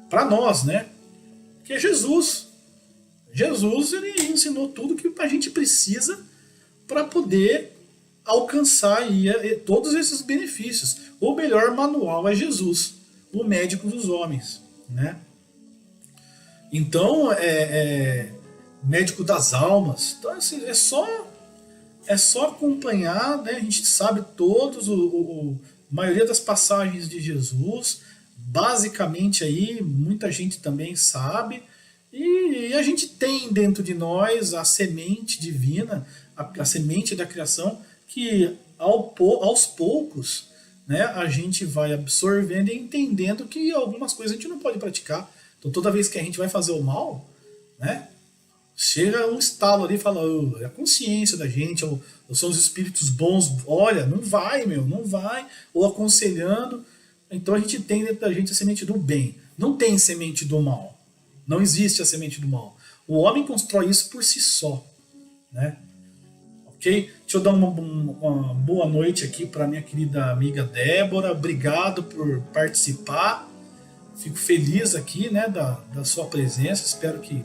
Para nós, né? Que é Jesus. Jesus, ele ensinou tudo que a gente precisa para poder alcançar aí todos esses benefícios. O melhor manual é Jesus, o médico dos homens, né? Então, médico das almas. Então, assim, é só acompanhar, né? A gente sabe todos, a maioria das passagens de Jesus, basicamente aí, muita gente também sabe, e a gente tem dentro de nós a semente divina, a semente da criação, que aos poucos, né, a gente vai absorvendo e entendendo que algumas coisas a gente não pode praticar. Então toda vez que a gente vai fazer o mal, né, chega um estalo ali e fala, é a consciência da gente, ou são os espíritos bons, olha, não vai, não vai, ou aconselhando. Então a gente tem dentro da gente a semente do bem. Não tem semente do mal. Não existe a semente do mal. O homem constrói isso por si só, né? Ok? Deixa eu dar uma boa noite aqui para minha querida amiga Débora. Obrigado por participar. Fico feliz aqui, né, da sua presença. Espero que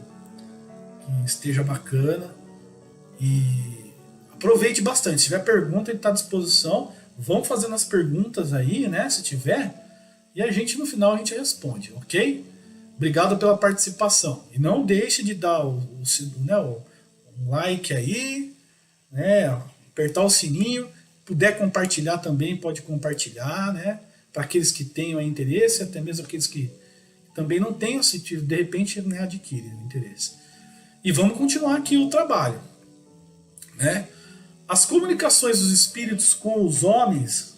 esteja bacana. E aproveite bastante. Se tiver pergunta, ele está à disposição. Vamos fazendo as perguntas aí, né, se tiver. E a gente, no final, a gente responde, ok? Obrigado pela participação. E não deixe de dar o like aí, né, apertar o sininho. Puder compartilhar também, pode compartilhar, né? Para aqueles que tenham interesse, até mesmo aqueles que também não tenham, se de repente, né, adquirem o interesse. E vamos continuar aqui o trabalho, né? As comunicações dos espíritos com os homens.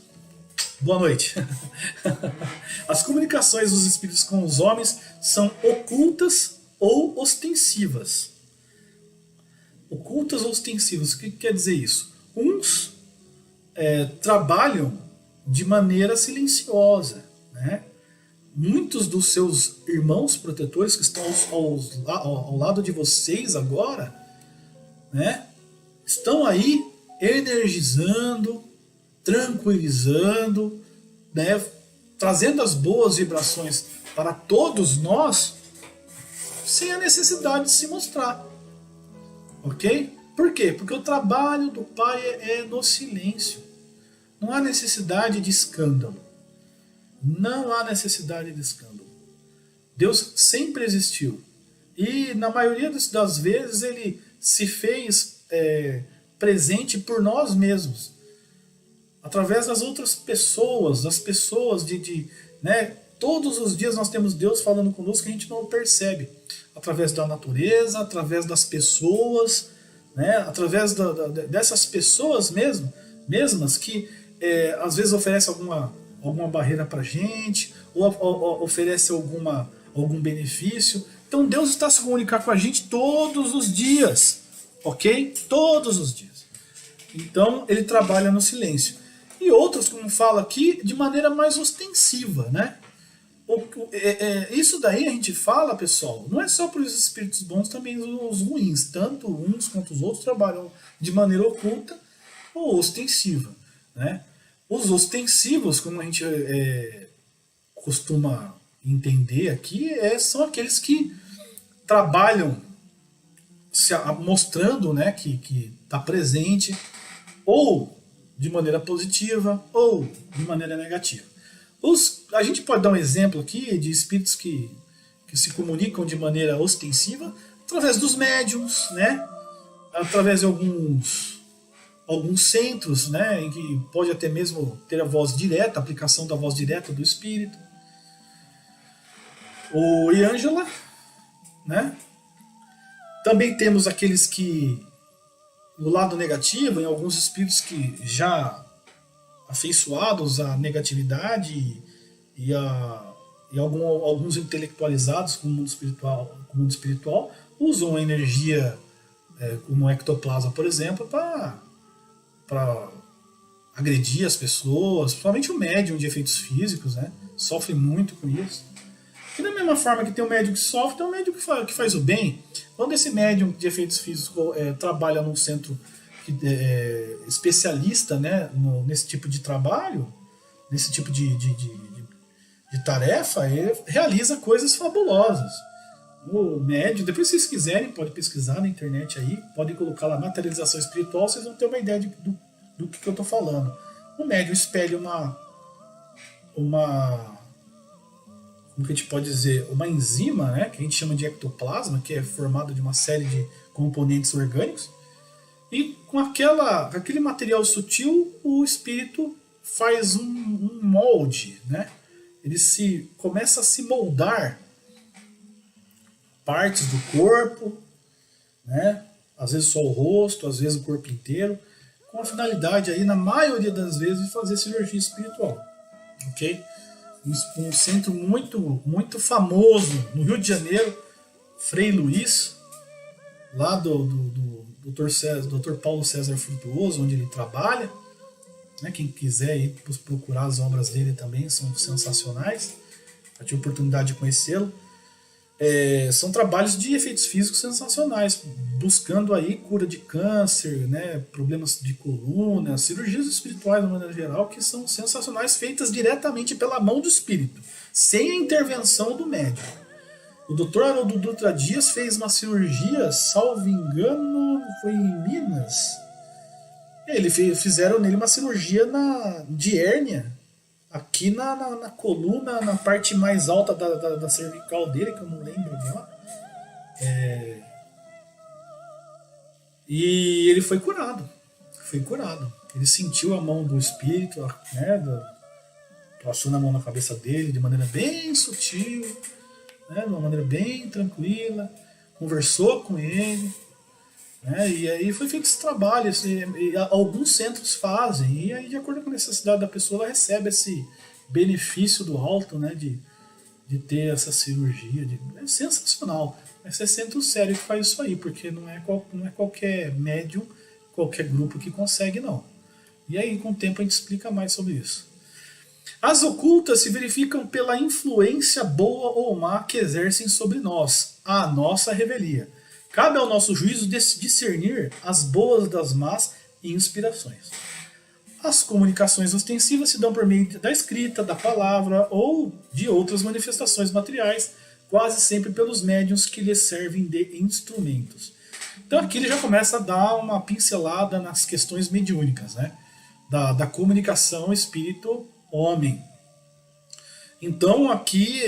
Boa noite. As comunicações dos espíritos com os homens são ocultas ou ostensivas. Ocultas ou ostensivas, o que quer dizer isso? Uns trabalham de maneira silenciosa, né? Muitos dos seus irmãos protetores que estão ao lado de vocês agora, né, estão aí energizando, tranquilizando, né, trazendo as boas vibrações para todos nós, sem a necessidade de se mostrar. Ok? Por quê? Porque o trabalho do Pai é no silêncio. Não há necessidade de escândalo. Não há necessidade de escândalo. Deus sempre existiu. E na maioria das vezes ele se fez presente por nós mesmos. Através das outras pessoas, das pessoas né? Todos os dias nós temos Deus falando conosco que a gente não percebe. Através da natureza, através das pessoas, né? Através dessas pessoas mesmas que às vezes oferecem alguma barreira para a gente, ou oferece algum benefício. Então Deus está se comunicando com a gente todos os dias, ok? Todos os dias. Então ele trabalha no silêncio. E outros, como fala aqui, de maneira mais ostensiva, né? Isso daí a gente fala, pessoal, não é só para os espíritos bons, também os ruins. Tanto uns quanto os outros trabalham de maneira oculta ou ostensiva, né? Os ostensivos, como a gente costuma entender aqui, são aqueles que trabalham mostrando, né, que está presente, ou de maneira positiva, ou de maneira negativa. A gente pode dar um exemplo aqui de espíritos que se comunicam de maneira ostensiva através dos médiums, né? Através de alguns centros, né? Em que pode até mesmo ter a voz direta, a aplicação da voz direta do espírito. O Ângela, né? Também temos aqueles que, no lado negativo, em alguns espíritos que já afeiçoados à negatividade e alguns intelectualizados com o mundo espiritual usam a energia como o ectoplasma, por exemplo, para agredir as pessoas, principalmente o médium de efeitos físicos, né? Sofre muito com isso. E da mesma forma que tem o médium que sofre, tem o médium que faz o bem. Quando esse médium de efeitos físicos trabalha num centro especialista, né, nesse tipo de trabalho, nesse tipo de tarefa, ele realiza coisas fabulosas. O médium, depois se vocês quiserem, pode pesquisar na internet aí, podem colocar lá materialização espiritual, vocês vão ter uma ideia do que eu estou falando. O médium espelha como que a gente pode dizer, uma enzima, né, que a gente chama de ectoplasma, que é formada de uma série de componentes orgânicos, e com aquele material sutil, o espírito faz um molde, né? Ele começa a se moldar partes do corpo, né? Às vezes só o rosto, às vezes o corpo inteiro, com a finalidade aí, na maioria das vezes, de fazer cirurgia espiritual, ok? Um centro muito, muito famoso no Rio de Janeiro, Frei Luiz, lá do Dr. Paulo César Frutuoso, onde ele trabalha, né? Quem quiser ir procurar as obras dele também são sensacionais. Eu tive a oportunidade de conhecê-lo. São trabalhos de efeitos físicos sensacionais, buscando aí cura de câncer, né? Problemas de coluna, cirurgias espirituais de maneira geral, que são sensacionais, feitas diretamente pela mão do espírito, sem a intervenção do médium. O Dr. Haroldo Dutra Dias fez uma cirurgia, salvo engano, foi em Minas. Fizeram nele uma cirurgia de hérnia, aqui na coluna, na parte mais alta da cervical dele, que eu não lembro agora. E ele foi curado. Ele sentiu a mão do espírito, né, passou na mão na cabeça dele de maneira bem sutil, né, de uma maneira bem tranquila, conversou com ele, né, e aí foi feito esse trabalho. Alguns centros fazem, e aí, de acordo com a necessidade da pessoa, ela recebe esse benefício do alto, né, de ter essa cirurgia. É sensacional. Mas é centro sério que faz isso aí, porque não é qualquer médium, qualquer grupo que consegue, não. E aí, com o tempo, a gente explica mais sobre isso. As ocultas se verificam pela influência boa ou má que exercem sobre nós, a nossa revelia. Cabe ao nosso juízo discernir as boas das más inspirações. As comunicações ostensivas se dão por meio da escrita, da palavra ou de outras manifestações materiais, quase sempre pelos médiuns que lhes servem de instrumentos. Então aqui ele já começa a dar uma pincelada nas questões mediúnicas, né? Da comunicação espírito-homem. Então aqui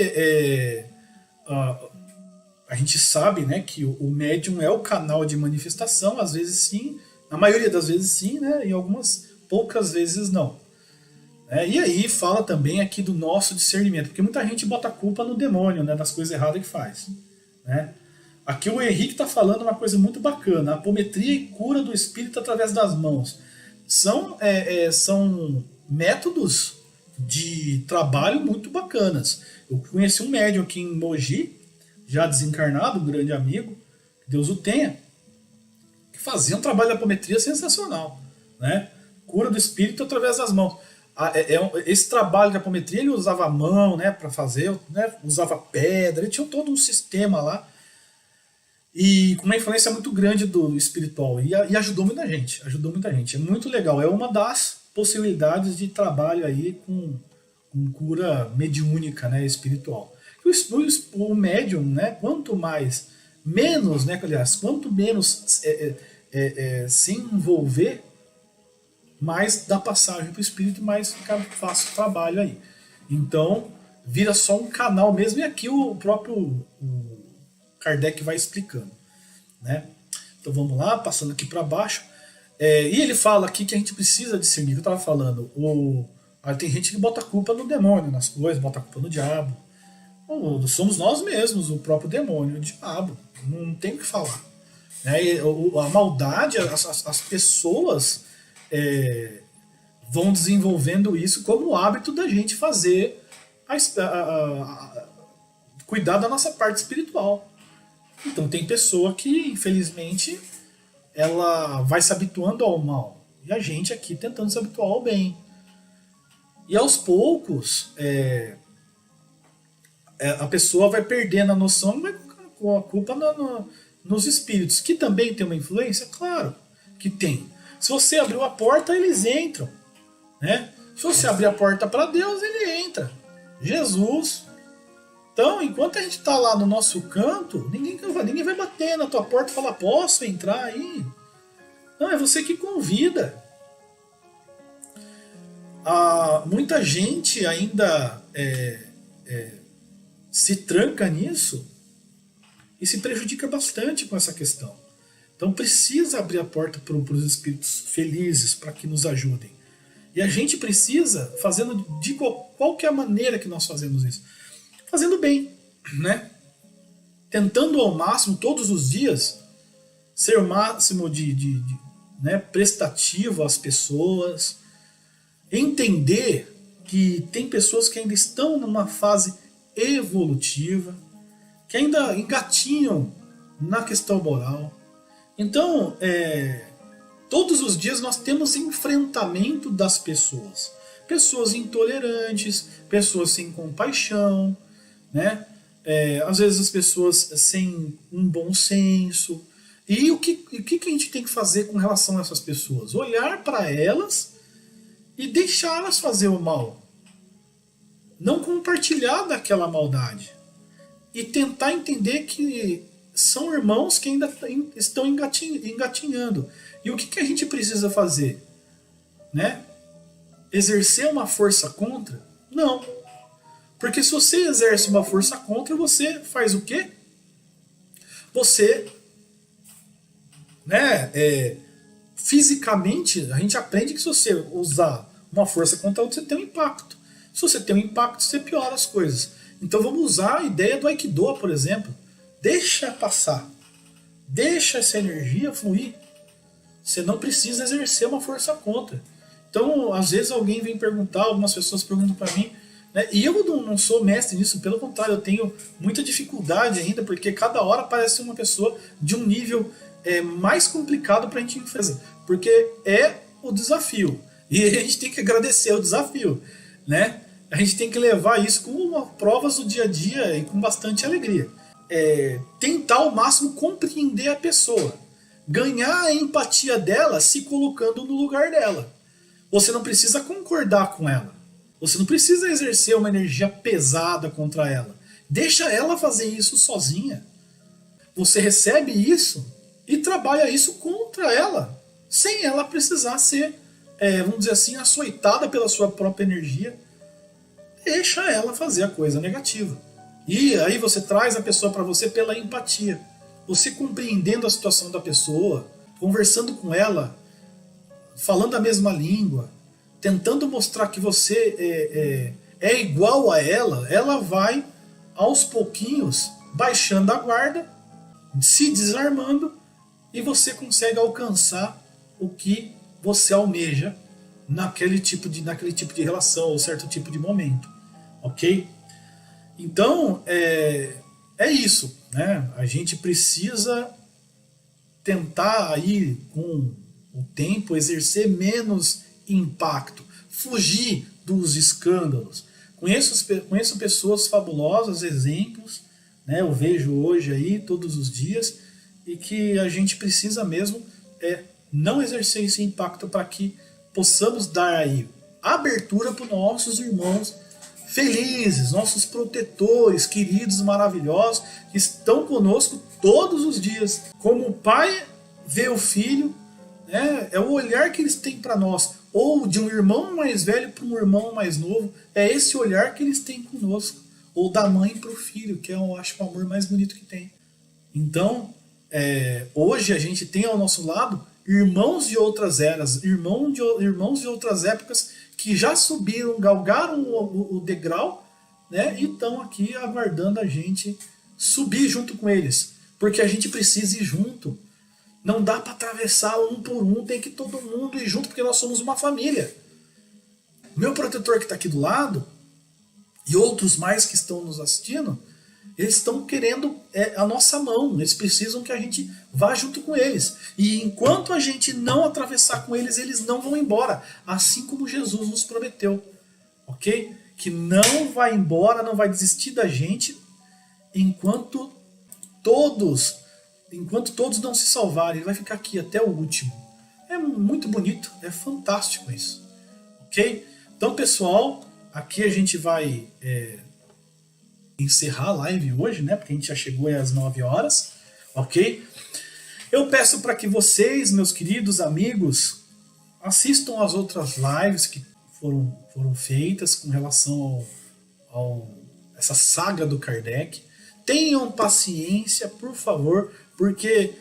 a gente sabe, né, que o médium é o canal de manifestação, às vezes sim, na maioria das vezes sim, né, e algumas poucas vezes não. E aí fala também aqui do nosso discernimento, porque muita gente bota a culpa no demônio, né, das coisas erradas que faz, né? Aqui o Henrique está falando uma coisa muito bacana: a apometria e cura do espírito através das mãos. São métodos de trabalho muito bacanas. Eu conheci um médium aqui em Mogi, já desencarnado, um grande amigo, que Deus o tenha, que fazia um trabalho de apometria sensacional, né? cura do espírito através das mãos. Esse trabalho de apometria ele usava a mão, né, para fazer, né, usava pedra, ele tinha todo um sistema lá e com uma influência muito grande do espiritual e ajudou muita gente, é muito legal, é uma das possibilidades de trabalho aí com cura mediúnica, né, espiritual. O médium, né, quanto menos, né, aliás, quanto menos se envolver, mais dá passagem para o espírito, mais fica fácil o trabalho aí. Então, vira só um canal mesmo, e aqui o próprio Kardec vai explicando, né? Então vamos lá, passando aqui para baixo. E ele fala aqui que a gente precisa discernir, que eu estava falando, tem gente que bota a culpa no demônio, nas coisas, bota a culpa no diabo. Somos nós mesmos, o próprio demônio, o diabo, não tem o que falar. A maldade, as pessoas vão desenvolvendo isso como hábito da gente fazer, cuidar da nossa parte espiritual. Então tem pessoa que, infelizmente, ela vai se habituando ao mal. E a gente aqui tentando se habituar ao bem. E aos poucos, a pessoa vai perdendo a noção, vai com a culpa nos espíritos, que também tem uma influência? Claro que tem. Se você abriu a porta, eles entram, né? Se você abrir a porta para Deus, ele entra. Jesus. Então, enquanto a gente está lá no nosso canto, ninguém vai bater na tua porta e falar, posso entrar aí? Não, é você que convida. Muita gente ainda se tranca nisso e se prejudica bastante com essa questão. Então precisa abrir a porta para os espíritos felizes para que nos ajudem. E a gente precisa, fazendo de qual que é a maneira que nós fazemos isso? Fazendo bem, né? Tentando ao máximo, todos os dias, ser o máximo né, prestativo às pessoas, entender que tem pessoas que ainda estão numa fase evolutiva, que ainda engatinham na questão moral. Então, todos os dias nós temos enfrentamento das pessoas. Pessoas intolerantes, pessoas sem compaixão, né? Às vezes as pessoas sem um bom senso. E o que a gente tem que fazer com relação a essas pessoas? Olhar para elas e deixá-las fazer o mal. Não compartilhar daquela maldade. E tentar entender que são irmãos que ainda estão engatinhando. E o que a gente precisa fazer? Né? Exercer uma força contra? Não. Porque se você exerce uma força contra, você faz o quê? Você, né, fisicamente, a gente aprende que se você usar uma força contra outra, você tem um impacto. Se você tem um impacto, você piora as coisas. Então vamos usar a ideia do Aikido, por exemplo. Deixa passar. Deixa essa energia fluir. Você não precisa exercer uma força contra. Então, às vezes alguém vem perguntar, algumas pessoas perguntam para mim, né? E eu não sou mestre nisso, pelo contrário, eu tenho muita dificuldade ainda, porque cada hora aparece uma pessoa de um nível mais complicado para a gente enfrentar. Porque é o desafio. E a gente tem que agradecer o desafio, né? A gente tem que levar isso como provas do dia a dia e com bastante alegria. Tentar ao máximo compreender a pessoa. Ganhar a empatia dela se colocando no lugar dela. Você não precisa concordar com ela. Você não precisa exercer uma energia pesada contra ela. Deixa ela fazer isso sozinha. Você recebe isso e trabalha isso contra ela, sem ela precisar ser, vamos dizer assim, açoitada pela sua própria energia. Deixa ela fazer a coisa negativa. E aí você traz a pessoa para você pela empatia. Você compreendendo a situação da pessoa, conversando com ela, falando a mesma língua, tentando mostrar que você é igual a ela vai, aos pouquinhos, baixando a guarda, se desarmando, e você consegue alcançar o que você almeja naquele tipo de relação, ou certo tipo de momento. Ok? Então, é isso, né? A gente precisa tentar aí, com o tempo, exercer menos impacto, fugir dos escândalos. Conheço pessoas fabulosas, exemplos, né? Eu vejo hoje aí, todos os dias, e que a gente precisa mesmo não exercer esse impacto para que possamos dar aí abertura para os nossos irmãos felizes, nossos protetores, queridos, maravilhosos, que estão conosco todos os dias. Como o pai vê o filho, né, é o olhar que eles têm para nós, ou de um irmão mais velho para um irmão mais novo, é esse olhar que eles têm conosco, ou da mãe para o filho, que eu acho o amor mais bonito que tem. Então, hoje a gente tem ao nosso lado irmãos de outras eras, irmãos de outras épocas, que já subiram, galgaram o degrau, né, e estão aqui aguardando a gente subir junto com eles, porque a gente precisa ir junto. Não dá para atravessar um por um, tem que todo mundo ir junto, porque nós somos uma família. Meu protetor que está aqui do lado, e outros mais que estão nos assistindo, eles estão querendo a nossa mão, eles precisam que a gente vá junto com eles. E enquanto a gente não atravessar com eles, eles não vão embora, assim como Jesus nos prometeu, ok? Que não vai embora, não vai desistir da gente, enquanto todos não se salvarem. Ele vai ficar aqui até o último. É muito bonito, é fantástico isso, ok? Então, pessoal, aqui a gente vai encerrar a live hoje, né? Porque a gente já chegou às 9 horas, ok? Eu peço para que vocês, meus queridos amigos, assistam as outras lives que foram feitas com relação a essa saga do Kardec. Tenham paciência, por favor, porque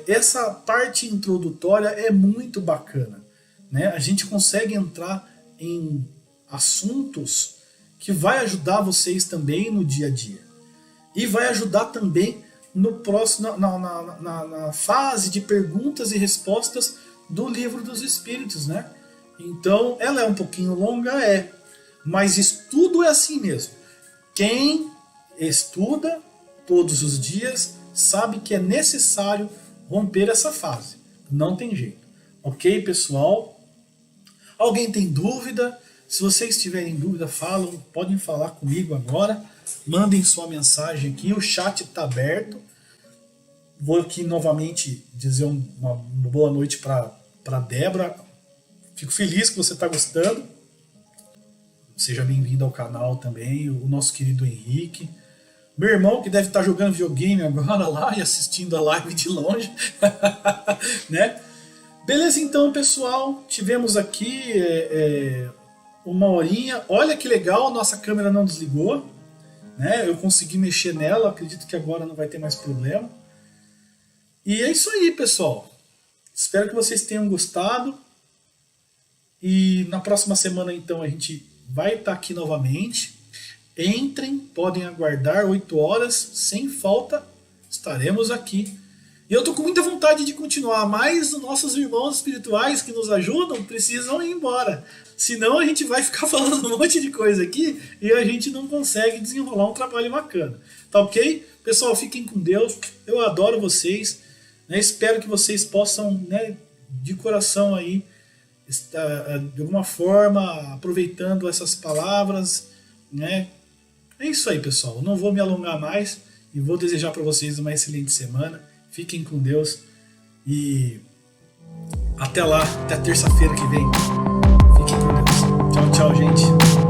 essa parte introdutória é muito bacana, né? A gente consegue entrar em assuntos que vai ajudar vocês também no dia a dia. E vai ajudar também no próximo, na fase de perguntas e respostas do Livro dos Espíritos, né? Então, ela é um pouquinho longa, mas estudo é assim mesmo. Quem estuda todos os dias sabe que é necessário romper essa fase. Não tem jeito. Ok, pessoal? Alguém tem dúvida? Se vocês tiverem dúvida, podem falar comigo agora. Mandem sua mensagem aqui, o chat está aberto. Vou aqui novamente dizer uma boa noite para Débora. Fico feliz que você está gostando. Seja bem-vindo ao canal também, o nosso querido Henrique. Meu irmão, que deve estar jogando videogame agora lá e assistindo a live de longe. Né? Beleza, então, pessoal. Tivemos aqui uma horinha. Olha que legal, nossa câmera não desligou, né? Eu consegui mexer nela, acredito que agora não vai ter mais problema. E é isso aí, pessoal. Espero que vocês tenham gostado. E na próxima semana, então, a gente vai estar aqui novamente. Entrem, podem aguardar 8 horas, sem falta, estaremos aqui. E eu estou com muita vontade de continuar, mas os nossos irmãos espirituais que nos ajudam precisam ir embora. Senão a gente vai ficar falando um monte de coisa aqui e a gente não consegue desenrolar um trabalho bacana. Tá ok? Pessoal, fiquem com Deus. Eu adoro vocês. Né? Espero que vocês possam, né, de coração aí, estar, de alguma forma, aproveitando essas palavras, né? É isso aí, pessoal. Eu não vou me alongar mais e vou desejar para vocês uma excelente semana. Fiquem com Deus e até lá, até terça-feira que vem. Fiquem com Deus. Tchau, tchau, gente.